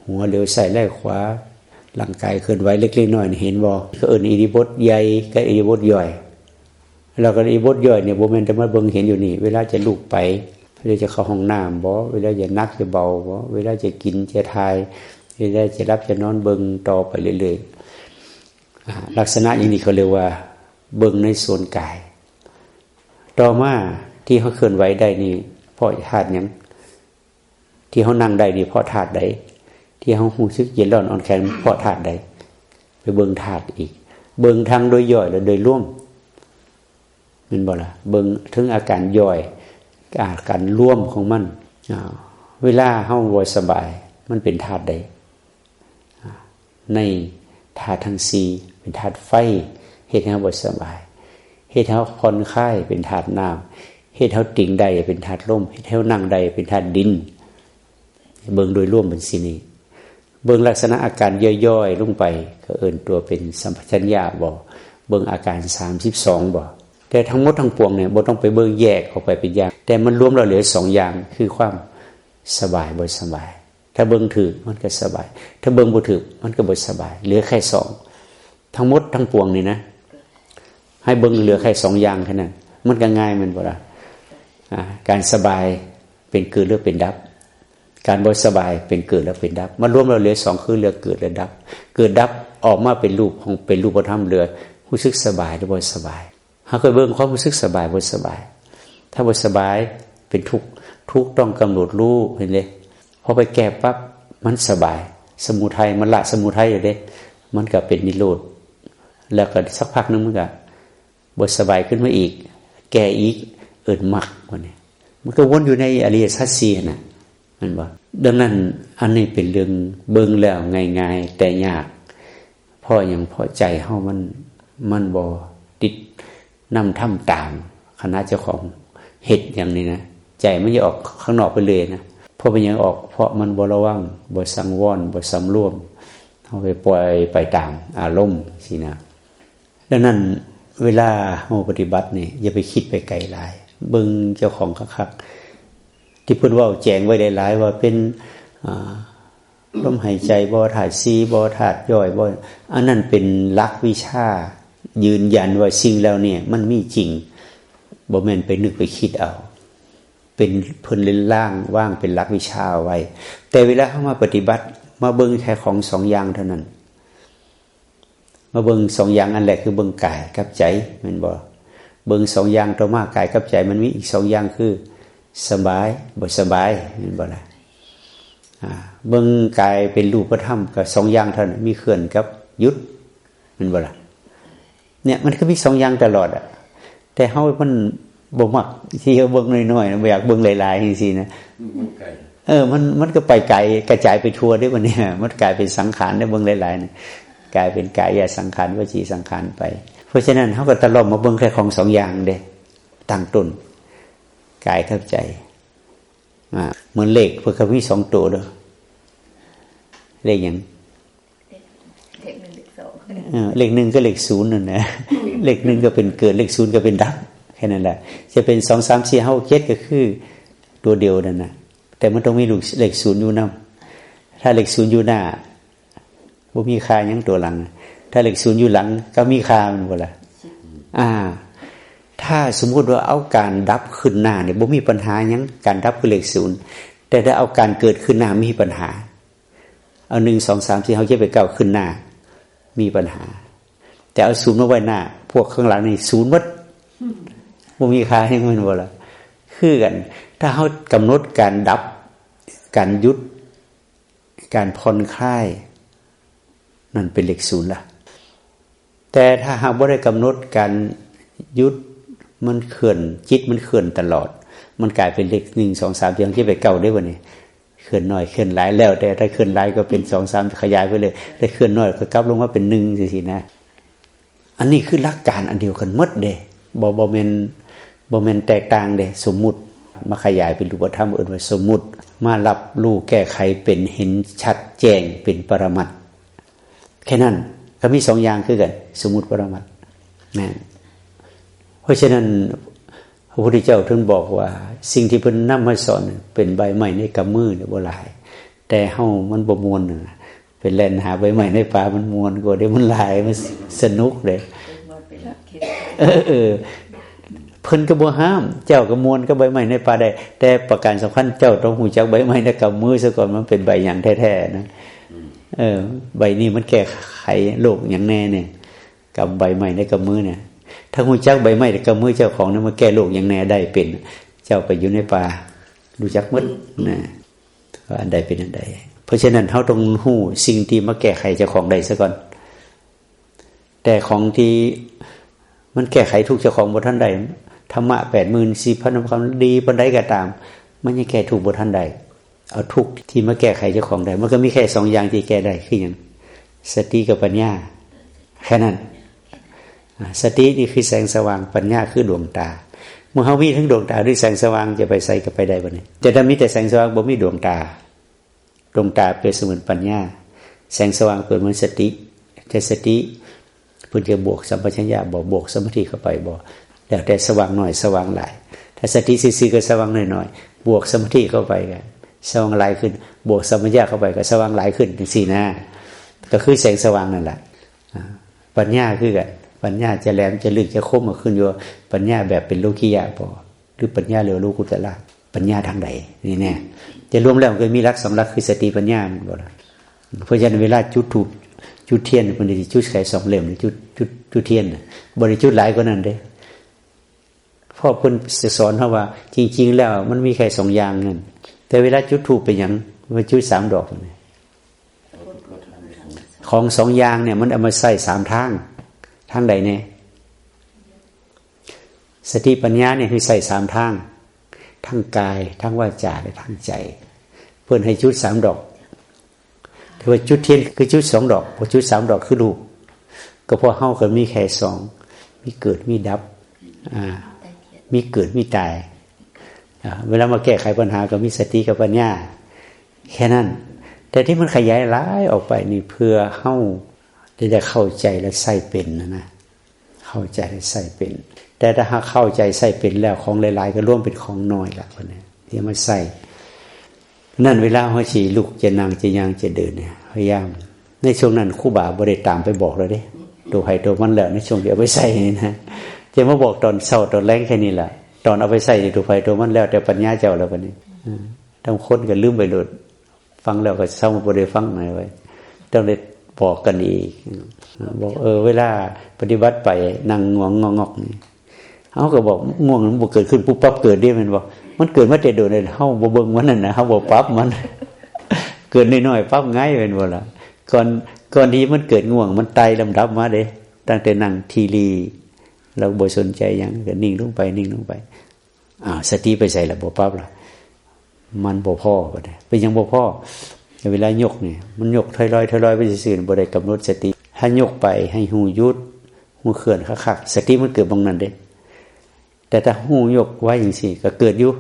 หัวเลี้ยวซ้ายแลขวาร่างกายเคลื่อนไหวเล็กๆน้อยๆเห็นบ่ก็เอิ้นอิริยาบถใหญ่กับอิริยาบถย่อยแล้วก็อิริยาบถย่อยเนี่ยบ่แม่นแต่มาเบิ่งเห็นอยู่นี่เวลาจะลุกไปเวลาจะเข้าห้องน้ำบ่เวลาจะนักจะเบาบ่เวลาจะกินจะทายเวลาจะรับจะนอนเบิ่งต่อไปเรื่อยๆลักษณะอย่างนี้เขาเรียกว่าเบิ่งในส่วนกายต่อมาที่เขาเคลื่อนไหวได้นี่เพราะธาตุหยังที่เขานั่งได้นี่เพราะธาตุใดที่เขาหูซึกเย็นร้อนอ่อนแข็งเพราะธาตุใดไปเบิ่งธาตุอีกเบิ่งทางโดยย่อยและโดยร่วมเป็นบ่ล่ะเบิ่งถึงอาการย่อยอาการร่วมของมันเวลาเฮาบ่สบายมันเป็นธาตุใดในธาตุทั้ง4เป็นธาตุไฟเฮ็ดให้เฮาบ่สบายเฮ็ดให้เฮาผ่อนคลายเป็นธาตุน้ำเฮ็ดให้เฮาติ่งได้เป็นธาตุลมเฮ็ดให้เฮานั่งได้เป็นธาตุดินเบิ่งโดยรวมเป็นสินี้เบิ่งลักษณะอาการย่อยๆลงไปก็เอิ้นตัวเป็นสัมปชัญญะบ่เบิ่งอาการ32บ่แต่ทั้งหมดทั้งปวงเนี่ยบ่ต้องไปเบิ่งแยกออกไปเป็นอย่างแต่มันรวมแล้วเหลือ2อย่างคือความสบายบ่สบายถ้าเบิ่งถูกมันก็สบายถ้าเบิ่งบ่ถูกมันก็บ่สบายเหลือแค่2ทั้งหมดทั้งปวงนี่นะให้เบิ่งเหลือแค่2อย่างแค่นั้นมันก็ง่ายมันบ่ล่ะการสบายเป็นเกิดหรือเป็นดับการบ่สบายเป็นเกิดแล้วเป็นดับมันรวมแล้วเหลือ2คือเหลือเกิดและดับเกิดดับออกมาเป็นรูปของเป็นรูปธรรมเหลือรู้สึกสบายหรือบ่สบายเฮาเคยเบิ่งความรู้สึกสบายบ่สบายถ้าบ่สบายเป็นทุกข์ทุกข์ต้องกำหนดรู้เห็นเด้พอไปแก้ปั๊บมันสบายสมุทัยมันละสมุทัยอยู่เด้มันก็เป็นนิโรธแล้วก็สักพักนึงมันก็บ่สบายขึ้นมาอีกแก้อีกเอิ้นมรรคว่านี่มันก็วนอยู่ในอริยสัจ4น่ะมันบ่ดังนั้นอันนี้เป็นเรื่องเบิ่งแล้วง่ายๆแต่ยากเพราะหยังเพราะใจเฮามันบ่ติดนำทำตามคณะเจ้าของเฮ็ดอย่างนี้นะใจมันจะออกข้างนอกไปเลยนะเพราะเป็นหยังออกเพราะมันบ่ระวังบ่สังวรบ่สำรวมเฮาไปปล่อยไปตามอารมณ์สินะดังนั้นเวลาเฮาปฏิบัตินี่อย่าไปคิดไปไกลหลายเบิ่งเจ้าของคักๆที่เพิ่นเว้าแจงไว้หลายๆว่าเป็นลมหายใจบ่ธาตุ4บ่ธาตุย่อยบ่อันนั้นเป็นหลักวิชายืนยันว่าสิ่งแล้วเนี่ยมันมีจริงบ่แม่นไปนึกไปคิดเอาเป็นเพิ่นเล่นล่างว่างเป็นหลักวิชาไว้แต่เวลาเฮามาปฏิบัติมาเบิ่งแค่ของ2อย่างเท่านั้นมาเบิ่ง2อย่างอันแรกคือเบิ่งกายกับใจแม่นบ่เบิ่ง2อย่างต่อมากายกับใจมันมีอีก2อย่างคือสบายบ่สบายแม่นบ่ล่ะเบิ่งกายเป็นรูปธรรมก็2อย่างเท่านั้นมีเคลื่อนกับหยุดแม่นบ่ล่ะเนี่ยมันก็มี2อย่างตลอดอ่ะแต่เฮามันบ่มักที่เฮาเบิ่งน้อยๆบ่อยากเบิ่งหลายๆจังซี่นะมันก็ไปไกลกระจายไปทั่วได้บัดนี้มันกลายเป็นสังขารได้เบิ่งหลายๆนี่กลายเป็นกายสังขารวจีสังขารไปเพราะฉะนั้นเฮาก็ตะล่อมมาเบิ่งแค่ของ2อย่างเด้ตั้งต้นกายกับใจเหมือนเลขเพิ่นก็มี2ตัวเด้อเลขหยังเลข1ก็เลข0นั่นนะเลข1ก็เป็นเกิดเลข0ก็เป็นดับแค่นั้นแหละจะเป็น2 3 4 5 6 7ก็คือตัวเดียวนั่นน่ะแต่มันต้องมีเลข0อยู่นำถ้าเลข0อยู่หน้าบ่มีค่าหยังตัวหลังถ้าเลข0อยู่หลังก็มีค่ามันบ่ล่ะถ้าสมมุติว่าเอาการดับขึ้นหน้าเนี่ยบ่มีปัญหาหยังการดับคือเลข0แต่ถ้าเอาการเกิดขึ้นหน้ามีปัญหาเอา1 2 3 4 5 7 8 9ขึ้นหน้ามีปัญหาแต่เอา0มาไว้หน้าพวกข้างหลังนี่0หมดบ่มีค่าให้มันบ่ล่ะคือกันถ้าเฮากำหนดการดับการหยุดการผ่อนคลายนั่นเป็นเลข0ล่ะแต่ถ้าหากบ่ได้กำหนดการหยุดมันเคลื่อนจิตมันเคลื่อนตลอดมันกลายเป็นเลข1 2 3 4 5 7 8 9ได้บ่นี่ เคลื่อนน้อยเคลื่อนหลายแล้วแต่ถ้าเคลื่อนหลายก็เป็น2-3ขยายไปเลยถ้าเคลื่อนน้อยก็กลับลงมาเป็น1จังซี่นะอันนี้คือหลักการอันเดียวกันหมดเด้บ่แม่นแตกต่างเด้สมมุติมาขยายเป็นรูปธรรมเอิ้นว่าสมมุติมารับรู้แก้ไขเป็นเห็นชัดแจ้งเป็นปรมัตถ์แค่นั้นก็มี2อย่างคือกันสมมุติปรมัตถ์นะเพราะฉะนั้นพระพุทธเจ้าท่านบอกว่าสิ่งที่เพิ่นนำมาสอนเป็นใบไม้ในกำมือเนี่ยบ่หลายแต่เฮามันบ่ม่วนเป็นแล่นหาใบไม้ในป่ามันม่วนกว่าเด้มันหลายมันสนุกเด้เพิ่นก็บ่ห้ามเจ้าก็ม่วนก็ใบไม้ในป่าได้แต่ประการสำคัญเจ้าต้องรู้จักใบไม้ในกำมือซะก่อนมันเป็นใบหยังแท้ๆนะใบนี้มันแก้ไขโรคหยังแน่เนี่ยกับใบไม้ในกำมือเนี่ยถ้ารู้จักใบไม้ในกำมือเจ้าของนั้นมาแก้โรคหยังแน่ได้เป็นเจ้าไปอยู่ในป่ารู้จักหมดนะว่าอันใดเป็นอันใดเพราะฉะนั้นเฮาต้องรู้สิ่งที่มาแก้ไขเจ้าของได้ซะก่อนแต่ของที่มันแก้ไขทุกเจ้าของบ่ทันใดธรรมะ 84,000 คำดีปานใดก็ตามมันยังแก้ทุกบ่ทันใดเอาทุกที่มาแก้ไขเจ้าของได้มันก็มีแค่2อย่างที่แก้ได้คือหยังสติกับปัญญาแค่นั้นสตินี่คือแสงสว่างปัญญาคือดวงตาเมื่อเฮามีทั้งดวงตาด้วยแสงสว่างจะไปใส่ก็ไปได้บ่นี่แต่ถ้ามีแต่แสงสว่างบ่มีดวงตาเปรียบเสมือนปัญญาแสงสว่างเปรียบเหมือนสติแต่สติเพิ่นจะบวกสัมปชัญญะบ่บวกสมาธิเข้าไปบ่แล้วแต่สว่างหน่อยสว่างหลายถ้าสติซื่อๆก็สว่างน้อยๆบวกสมาธิเข้าไปก็สว่างหลายขึ้นบวกสัมปชัญญะเข้าไปก็สว่างหลายขึ้นจังซี่นะก็คือแสงสว่างนั่นแหละปัญญาคือกันปัญญาจะแหลมจะลึกจะคมขึ้นอยู่ปัญญาแบบเป็นโลกิยะบ่หรือปัญญาเรือโลกุตระปัญญาทางใดนี่แน่จะรวมแล้วก็มีหลัก2หลักคือสติปัญญาบ่ล่ะเพราะฉะนั้นเวลาจุดธูปจุดเทียนเพิ่นสิจุดแค่2เล่มจุดเทียนบ่ได้จุดหลายกว่านั้นเด้เพราะเพิ่นสิสอนเฮาว่าจริงๆแล้วมันมีแค่2อย่างนั่นแต่เวลาจุดธูปเป็นหยังว่าจุด3ดอกของ2อย่างเนี่ยมันเอามาใช้3ทางใดแน่สติปัญญาเนี่ยคือใช้3ทางทั้งกายทั้งวาจาและทั้งใจเพิ่นให้จุด3ดอกแต่ว่าจุดเทียนคือจุด2ดอกพอจุด3ดอกคือรูปก็เพราะเฮาก็มีแค่2มีเกิดมีดับมีเกิดมีตายเวลามาแก้ไขปัญหาก็มีสติกับปัญญาแค่นั้นแต่ที่มันขยายหลายออกไปนี่เพื่อเฮาจะเข้าใจและใส่เป็นนะเข้าใจและใส่เป็นแต่ถ้าหากเข้าใจใส่เป็นแล้วของหลายๆก็ร่วมเป็นของน้อยละคนนี้ที่มาใส่นั่นเวลาเฮาสิลุกจะนั่งจะย่างจะเดินเนี่ยพยายามในช่วงนั้นครูบาบ่ได้ตามไปบอกเลยเด้ตัวไผตัวมันแล้วในช่วงที่เอาไปใส่นี่นะจะมาบอกตอนเช้าตอนแลงแค่นี้ล่ะตอนเอาไปใส่นี่ตัวไผตัวมันแล้วแต่ปัญญาเจ้าแล้วบัดนี้ทั้งคนก็ลืมไปโลดฟังแล้วก็เช้าบ่ได้ฟังหน่อยไว้ต้องได้บอกกันอีกบอกเวลาปฏิบัติไปนั่งง่วงงอกนี่เฮาก็บอกง่วงมันบ่เกิดขึ้นปุ๊บปั๊บเกิดได้มันบอกมันเกิดมาแต่โดนเลยเฮาบ่เบิ่งมันนั่นน่ะเฮาบ่ปรับมันเกิดน้อยๆปั๊บง่ายเป็นบ่ล่ะก่อนที่มันเกิดง่วงมันไต่ลำดับมาเด้ตั้งแต่นั่งทีรีเราบ่สนใจหยังก็นิ่งลงไปสติไปใส่ละบ่ปรับล่ะมันบ่พอก็ได้เป็นยังบ่พอเวลายกนี่มันยกถอยลอยไปซื่อๆบ่ได้กำหนดสติถ้ายกไปให้หูหยุดหูเคลื่อนคักๆสติมันเกิดบ่งนั้นเด้แต่ถ้าหูยกไว้จังซี่ก็เกิดอยู่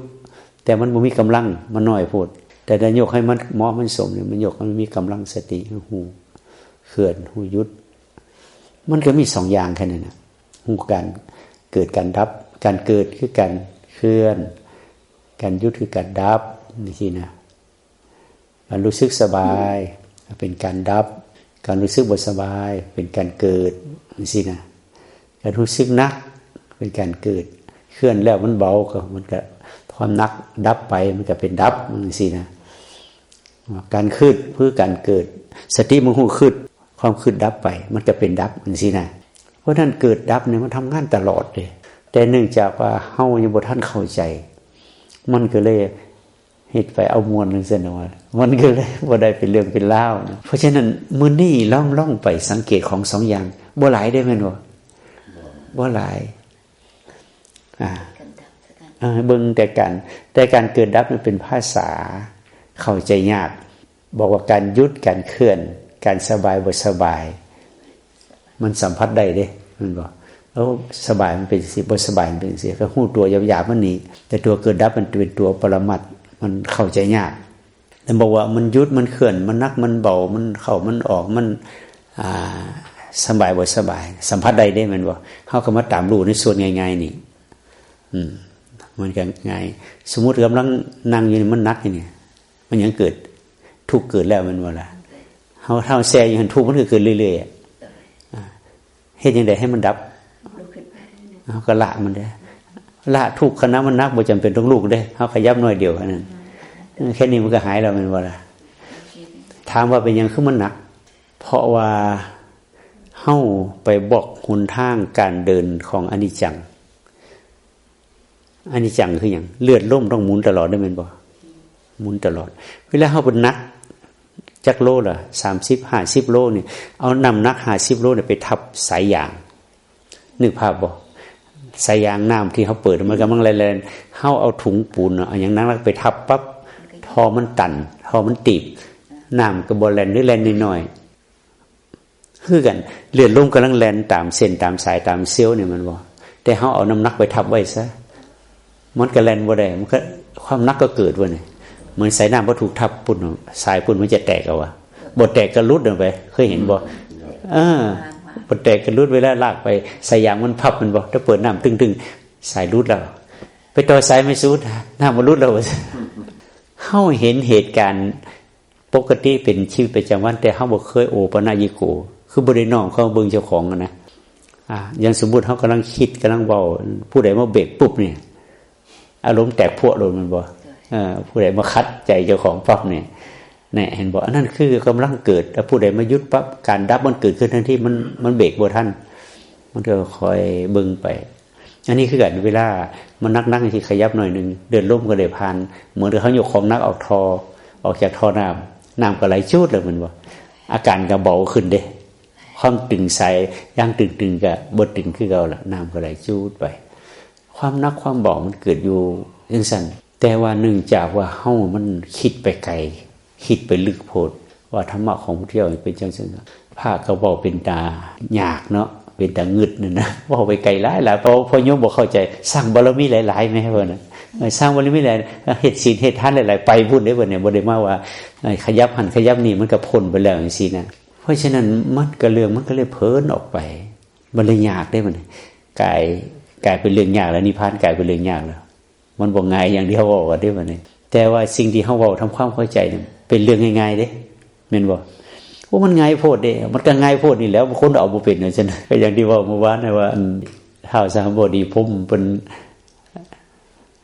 แต่มันบ่มีกำลังมันน้อยโพดแต่ถ้ายกให้มันเหมาะมันสมนี่มันยกให้มันมีกำลังสติหูเคลื่อนหูหยุดมันก็มี2อย่างแค่นั้นน่ะหูการเกิดการดับการเกิดคือการเคลื่อนการหยุดคือการดับนี่สินะการรู้สึกสบายเป็นการดับการรู้สึกบ่สบายเป็นการเกิดนี่สินะการรู้สึกหนักเป็นการเกิดเคลื่อนแล้วมันเบาก็มันก็ความหนักดับไปมันก็เป็นดับนี่สินะการคืดเพื่อการเกิดสติมันหูคืดความคืดดับไปมันก็เป็นดับนี่สินะเพราะนั้นเกิดดับเนี่ยมันทำงานตลอดเลยแต่เนื่องจากว่าเฮายังบ่ทันเข้าใจมันก็เลยเฮ็ดไปเอามวลนึงซั่นว่ามันก็เลยบ่ได้เป็นเรื่องเป็นราวนะเพราะฉะนั้นมื้อนี้ล่องไปสังเกตของ2อย่างบ่หลายได้แม่นบ่หลายเบิ่งแต่การเกิดดับมันเป็นภาษา เข้าใจยากบอกว่าการยุดการเคลื่อนการสบายบ่สบายมันสัมผัสได้เด้มันบอกแล้วสบายมันเป็นสิบ่สบายมันเป็นสิก็หู้ตัวหยาบๆมันนี่แต่ตัวเกิดดับมันเป็นตัวปรมัตถ์มันเข้าใจยากแต่บอกว่ามันยุดมันเคลื่อนมันนักมันเบามันเข้ามันออกมันสบายบ่สบายสัมผัสได้มันบอกเฮาก็มาตามรู้ในส่วนง่ายๆนี่มันก็ง่ายสมมุติกำลังนั่งอยู่นี่มันนักนี่มันยังเกิดทุกข์เกิดแล้วมันว่าล่ะเฮาแซ่อยู่หั่นทุกข์มันก็เกิดเรื่อยๆเฮ็ดจังได๋ให้มันดับเฮาก็ละมันได้ละทุกข์คณะมันนักบ่จำเป็นต้องลุกเด้เฮาขยับหน่อยเดียวแค่นั้นแค่นี้มันก็หายแล้วมันว่าล่ะถามว่าเป็นหยังคือมันหนักเพราะว่าเฮาไปบอกหนทางการเดินของอนิจจังอนิจจังคือหยังเลือดล่มต้องหมุนตลอดได้แม่นบ่หมุนตลอดเวลาเฮาเป็นนักจักโลล่ะ30 50โลนี่เอานำนัก50โลเนี่ยไปทับสายยางนึกภาพบ่สายยางน้ำที่เขาเปิดมันกำลังแล่นๆเฮาเอาถุงปูนเอาอย่างนั้นไปทับปั๊บท่อมันตันท่อมันตีบน้ำก็บ่แล่นหรือแล่นน้อยๆคือกันเลือดลมกำลังแล่นตามเส้นตามสายตามเซลล์เนี่ยมันบ่แต่เฮาเอาน้ำหนักไปทับไว้ซะมันก็แล่นบ่ได้มันก็ความหนักก็เกิดว่านี่เหมือนสายน้ำบ่ถูกทับปุ่นสายปุ่นมันจะแตกเอาว่ะบ่แตกก็หลุดออกไปเคยเห็นบ่บ่แตกก็หลุดเวลาลากไปสายยางมันพับมันบ่ถ้าเปิดน้ำตึงๆสายหลุดแล้วไปต่อสายไม่สุดน้ำมันหลุดแล้วเฮาเห็นเหตุการณ์ปกติเป็นชีวิตประจำวันแต่เฮาบ่เคยโอปนญิโกคือบ่ได้น้อมเข้าเบิ่งเจ้าของนะอย่างสมมุติเฮากำลังคิดกำลังเว้าผู้ใดมาเบรกปุ๊บเนี่ยอารมณ์แตกพวกโดนมันบ่ผู้ใดมาคัดใจเจ้าของปั๊บเนี่ยเห็นบ่อันนั้นคือกำลังเกิดแล้วผู้ใดมายุดปั๊บการดับมันเกิดขึ้นทันทีมันเบรกบ่ทันมันก็คอยเบิ่งไปอันนี้คือกันเวลามันนักๆที่ขยับหน่อยนึงเดินล้มก็ได้ผ่านเหมือนเขายกของนักออกจากท่อน้ำก็ไหลจูดเลยมันบ่อาการก็เบาขึ้นเด้ความตึงใสย่างตึงก็บ่ตึงคือเก่าล่ะน้ำก็ไหลจูดไปความนักความเบามันเกิดอยู่จังซั่นแต่ว่าเนื่องจากว่าเฮามันคิดไปไกลคิดไปลึกโพดว่าธรรมะของพุทธเจ้าเป็นจังซั่นภาคก็เว้าเป็นตายากเนาะเป็นตางึดนั่นนะเว้าไปไกลหลายๆพอโยมบ่เข้าใจสร้างบารมีหลายๆแม่เพิ่นน่ะสร้างบารมีหลายเฮ็ดศีลเฮ็ดทานหลายๆไปพุ่นได้เพิ่นเนี่ยบ่ได้มาว่าขยับหันขยับนี่มันก็พ้นไปแล้วจังซี่นะเพราะฉะนั้นมันก็เรื่องมันก็เลยเพ้นออกไปบ่เลยยากได้มันกายเป็นเรื่องยากแล้วนิพพานกลายเป็นเรื่องยากแล้วมันบ่ง่ายอย่างที่เฮาเว้ากันได้บัดนี้แต่ว่าสิ่งที่เฮาเว้าทำความเข้าใจเนี่ยเป็นเรื่องง่ายๆเด้แม่นบ่ว่ามันง่ายโพดเด้มันก็ง่ายโพดนี่แล้วคนเอาบ่เป็นว่าซั่นก็อย่างที่เว้าเมื่อวานน่ะว่าท้าวสามบดีผมเพิ่น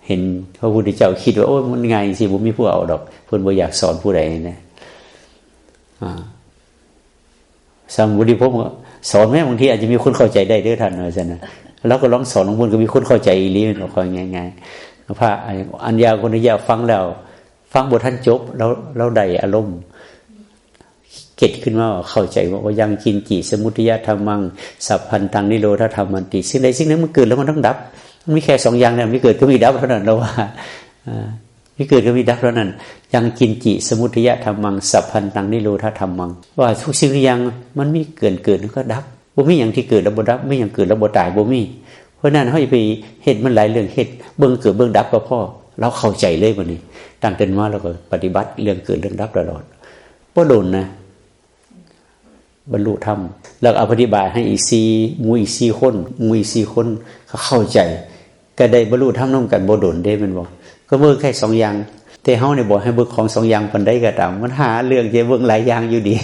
เห็นพระพุทธเจ้าคิดว่าโอ้ยมันง่ายสิบ่มีผู้เอาดอกเพิ่นบ่อยากสอนผู้ใดนะสามบดีผมสอนแม่บางทีอาจจะมีคนเข้าใจได้เด้อท่านว่าซั่นนะแล้วก็ลองสอนลงบนก็มีคนเข้าใจอีหลีมันก็ง่ายๆพระอัญญาคนนี้ฟังแล้วฟังบทท่านจบแล้วได้อารมณ์เกิดขึ้นมาเข้าใจว่ายังกินจิสมุทัยธรรมังสัพพันธังนิโรธธรรมันติสิ่งใดสิ่งนั้นมันเกิดแล้วมันต้องดับมันมีแค่2อย่างนะมีเกิดก็มีดับเท่านั้นเราว่ามีเกิดก็มีดับเท่านั้นยังกินจิสมุทัยธรรมังสัพพันธังนิโรธธรรมังว่าทุกสิ่งทุกอย่างมันมีเกิดแล้วก็ดับบ่มีหยังที่เกิดแล้วบ่ดับไม่หยังเกิดแล้วบ่ตายบ่มีเพราะนั้นเฮาอย่าไปเฮ็ดมันหลายเรื่องเฮ็ดเบิ่งเกิดเบิ่งดับก็พอเราเข้าใจเลยบัดนี้ตั้งแต่มาแล้วก็ปฏิบัติเรื่องเกิดเรื่องดับตลอดบ่โดนนะบรรลุธรรมแล้วอธิบายให้อีก4หมู่อีก4คนหมู่อีก4คนเขาเข้าใจก็ได้บรรลุธรรมนำกันบ่โดนเด้แม่นบ่ก็เบิ่งแค่2อย่างแต่เฮาเนี่ยบ่ให้เบิ่งของ2อย่างปานใดก็ตามมันหาเรื่องจะเบิ่งหลายอย่างอยู่ดี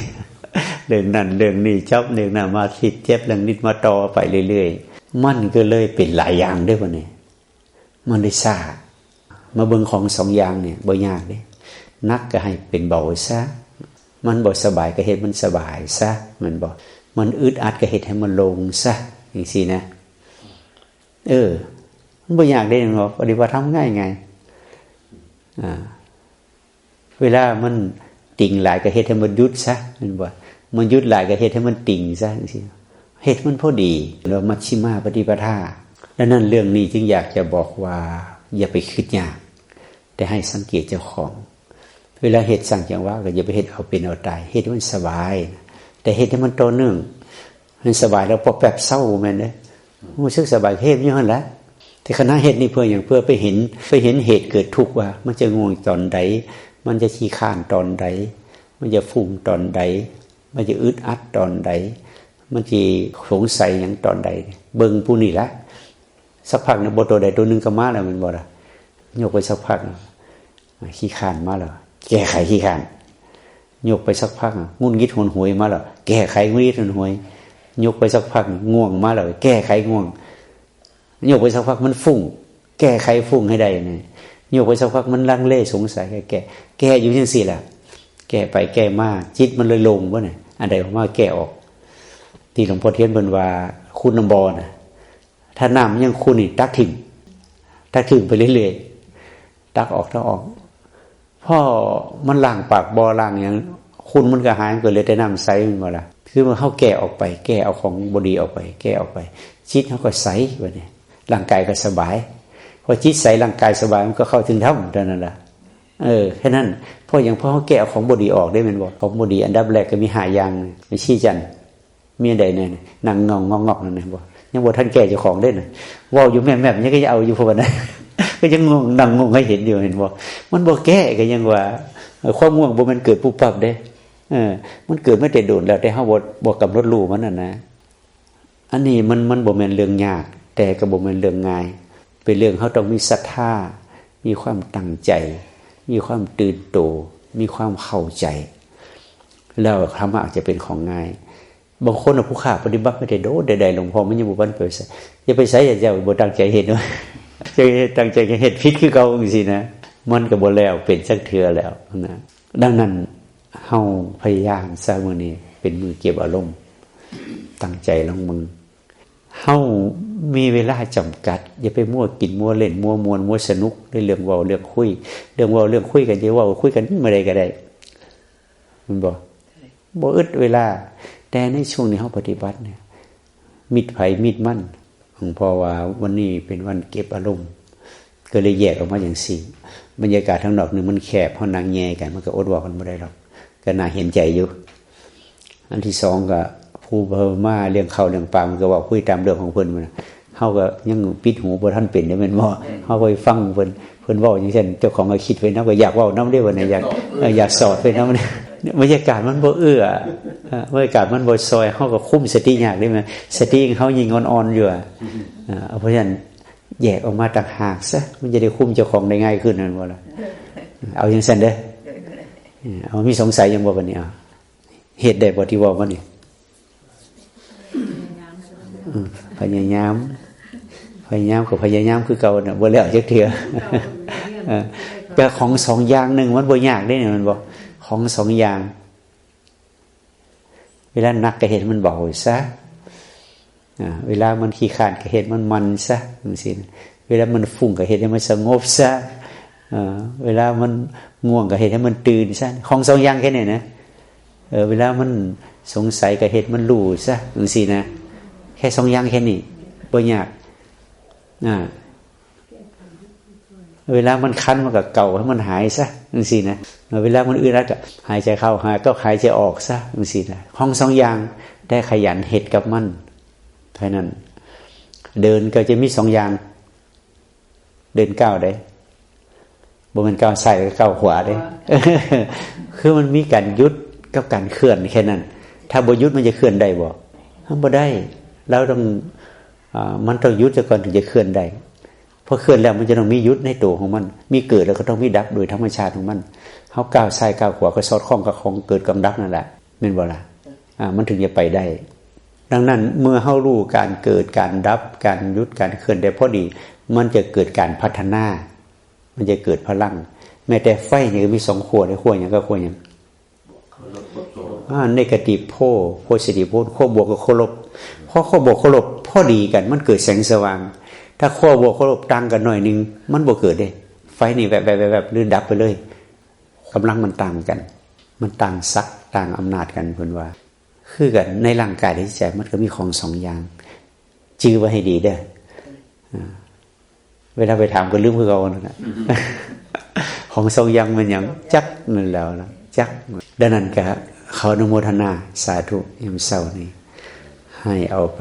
เรื่องนั้นเรื่องนี้ชอบเรื่องนั้นมาคิดเจ็บเรื่องนิดมาต่อไปเรื่อยๆมันก็เลยเป็นหลายอย่างเด้บัดนี้มันได้ซ่ามาเบิ่งของ2อย่างเนี่ยบ่ยากเด้นักก็ให้เป็นเบาซะมันบ่สบายก็เฮ็ดมันสบายซะมันบ่มันอึดอัดก็เฮ็ดให้มันลงซะจังซี่นะมันบ่ยากเด้เนาะปฏิบัติธรรมง่ายๆเวลามันติ่งหลายก็เฮ็ดให้มันหยุดซะมันบ่มันหยุดหลายก็เฮ็ดให้มันติ่งซะจังซี่เฮ็ดมันพอดีแล้วมัชฌิมาปฏิปทาดังนั้นเรื่องนี้จึงอยากจะบอกว่าอย่าไปคิดยากแต่ให้สังเกตเจ้าของ เวลาเฮ็ดสั่งจังหวะก็อย่าไปเฮ็ดเอาเป็นเอาตายเฮ็ดให้มันสบายแต่เฮ็ดให้มันต่อเนื่องมันสบายแล้วพอแป๊บเศร้าแม่นเด้รู้สึกสบายเฮ็ดอยู่หั่นแหละแต่คณะเฮ็ดนี่เพื่ออย่างเพื่อไปเห็นเหตุเกิดทุกข์ว่ามันจะง่วงตอนใดมันจะขี้ข้านตอนใดมันจะฟุ้งตอนใดมันจะอึดอัดตอนใดมันจะสงสัยหยังตอนใดเบิ่งผู้นี่ละสักพักนึงบ่ตัวใดตัวนึงก็มาแล้วมันบ่ล่ะยกไปสักพักขี้ข้านมาแล้วแก้ไขขี้ข้านยกไปสักพักงุนงิดหนหวยมาแล้วแก้ไขงุนงิดหนหวยยกไปสักพักง่วงมาแล้วแก้ไขง่วงยกไปสักพักมันฟุ้งแก้ไขฟุ้งให้ได้นี่ยกไปสักพักมันลังเลสงสัยแก้อยู่จังซี่ล่ะแก้ไปแก้มาจิตมันเลยลงบ่เนี่ยอันใดออกมาแก้ออกที่หลวงพ่อเทียนเพิ่นว่าคุณน้ำบ่น่ะถ้าน้ำยังคุณนี่ตักทิ้งไปเรื่อยๆตักออกพ่อมันล้างปากบ่อล้างอย่างคุณมันก็หายมันก็เลยแต่น้ำใสมันบ่ล่ะคือมันเข้าแก้ออกไปแก้เอาของบดีออกไปแก้ออกไปจิตเขาก็ใสแบบนี้ร่างกายก็สบายพอจิตใสร่างกายสบายมันก็เข้าถึงธรรมเท่านั้นแหละแค่นั้นพออย่างพอเขาแก้เอาของบดีออกได้มันบอกของบดีอันดับแรกก็มี5อย่างมีชี้จันมีอันใดเนี่ยนั่งงอกนั่นนะบอกยังบอกท่านแก้เจ้าของได้น่ะว่าอยู่แม่ๆนี่ก็จะเอาอยู่พวกนั้นก็ยังงงนั่งงงให้เห็นอยู่เห็นบอกมันบอกแก้ก็ยังว่าความง่วงบ่มันเกิดปุ๊บปั๊บเด้มันเกิดไม่แต่โดนแล้วแต่เฮาบ่กำหนดรู้มันน่ะนะอันนี้มันบ่แม่นเรื่องยากแต่ก็บ่แม่นเรื่องง่ายเป็นเรื่องเฮาต้องมีศรัทธามีความตั้งใจมีความตื่นโตมีความเข้าใจแล้วธรรมะจะเป็นของง่ายบางคนผู้ข้าปฏิบัติไม่ได้โดดใดๆหลวงพ่อมันยังบ่บันไปใส่อย่าไปใส่อย่าบ่ตั้งใจเฮ็ดเนาะจะตั้งใจเฮ็ดผิดคือเก่าจังซี่นะมันก็บ่แล้วเป็นจักเทื่อแล้วนะดังนั้นเฮาพยายามซะมื้อนี้เป็นมือเก็บอารมณ์ตั้งใจลงมือเฮามีเวลาจำกัดอย่าไปมั่วกินมั่วเล่นมั่วมวนมั่วสนุกในเรื่องเว้าเรื่องคุยเรื่องคุยกันจะเว้าคุยกันเมื่อใดก็ได้มันบ่อึดเวลาแต่ในช่วงนี้เฮาปฏิบัติเนี่ยมิตรไผมิตรมั่นหลวงพ่อว่าวันนี้เป็นวันเก็บอารมณ์ก็เลยแยกออกมาอย่างสี่บรรยากาศข้างนอกนี่มันแคบเฮานั่งแย่กันมันก็อดว่ากันบ่ได้หรอกก็น่าเห็นใจอยู่อันที่สองก็ผู้เพิ่มมาเรื่องข้าวเรื่องปลามันก็ว่าคุยตามเรื่องของเพิ่นมันเฮาก็ยังปิดหูบ่ทันเป็นได้แม่นบ่เฮาก็ไปฟังเพิ่นเว้าจังซั่นเจ้าของก็คิดไว้นำก็อยากเว้านำได้บ่เนี่ยอยากสอดไปนำเนี่ยบรรยากาศมันบ่เอื้อบรรยากาศมันบ่ซอยเฮาก็คุมสติยากได้มั้ยสติของเฮายิ่งอ่อนๆอยู่เพราะฉะนั้นแยกออกมาต่างหากซะมันจะได้คุมเจ้าของได้ง่ายขึ้นนั่นบ่ล่ะเอาจังซั่นเด้อเอามีสงสัยยังบ่บัดนี้เหตุใดบ่ที่เว้ามานี่พยายามกับพยายามคือเก่าน่ะบ่แล้วจักเทื่อแต่ของสองอย่างนึงมันบ่ยากได้เนี่ยมันบ่ของสองอย่างเวลานักก็เห็นมันเบาซะเวลามันขี้ข้านก็เห็นมันซะจังซี่เวลามันฟุ้งก็เห็นให้มันสงบซะเวลามันง่วงก็เห็นให้มันตื่นซะของสองอย่างแค่นี้นะเวลามันสงสัยก็เห็นมันรู้ซะจังซี่นะแค่สองอย่างแค่นี้บ่ยากเวลามันคันมันก็เก่าให้มันหายซะจังซี่นะเวลามันอึดอัดก็หายใจเข้าหายก็หายใจออกซะจังซี่นะของสองอย่างได้ขยันเฮ็ดกับมันเท่านั้นเดินก็จะมีสองอย่างเดินก้าวได้บ่แม่นก้าวซ้ายกับก้าวขวาได้คือมันมีการยุดกับการเคลื่อนแค่นั้นถ้าบ่ยุดมันจะเคลื่อนได้บ่มันบ่ได้เราต้องมันต้องยุดซะก่อนถึงจะเคลื่อนได้พอเคลื่อนแล้วมันจะต้องมียุดในตัวของมันมีเกิดแล้วก็ต้องมีดับโดยธรรมชาติของมันเฮาก้าวซ้ายก้าวขวาก็สอดคล้องกับของเกิดกับดับนั่นแหละแม่นบ่ล่ะมันถึงจะไปได้ดังนั้นเมื่อเฮารู้การเกิดการดับการยุดการเคลื่อนได้พอดีมันจะเกิดการพัฒนามันจะเกิดพลังแม้แต่ไฟนี่ก็มี2ขั้วได้ขั้วหยังก็ขั้วหยังเนกาทีฟโพสิทีฟโพขั้วบวกกับขั้วลบพอขั้วบวกขั้วลบพอดีกันมันเกิดแสงสว่างถ้าขั้วบวกขั้วลบต่างกันหน่อยนึงมันบ่เกิดเด้ไฟนี่แบบหรือดับไปเลยกำลังมันต่างกันมันต่างศักย์ต่างอำนาจกันเพิ่นว่าคือกันในร่างกายและจิตใจมันก็มีของสองอย่างจื้อไว้ให้ดีเด้อเวลาไปถามก็ลืมคือเก่านั่นน่ะ ของทรงยังมันยังจักนั่นแล้วนะจักดังนั้นก็เขาอนุโมทนาสาธุยามเช้านี้ให้เอาไป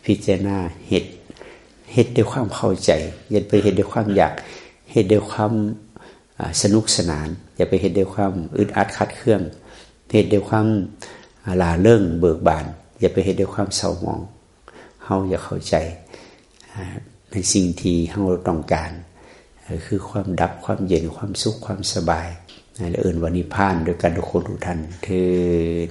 พิจารณาเฮ็ดด้วยความเข้าใจอย่าไปเฮ็ดด้วยความอยากเฮ็ดด้วยความสนุกสนานอย่าไปเฮ็ดด้วยความอึดอัดขัดเคืองเฮ็ดด้วยความล่าเริงเบิกบานอย่าไปเฮ็ดด้วยความเศร้าหมองเฮาอย่าเข้าใจในสิ่งที่เฮาต้องการคือความดับความเย็นความสุขความสบายและเอิ้นว่านิพพานโดยการทุกคนทุกท่านเทอญ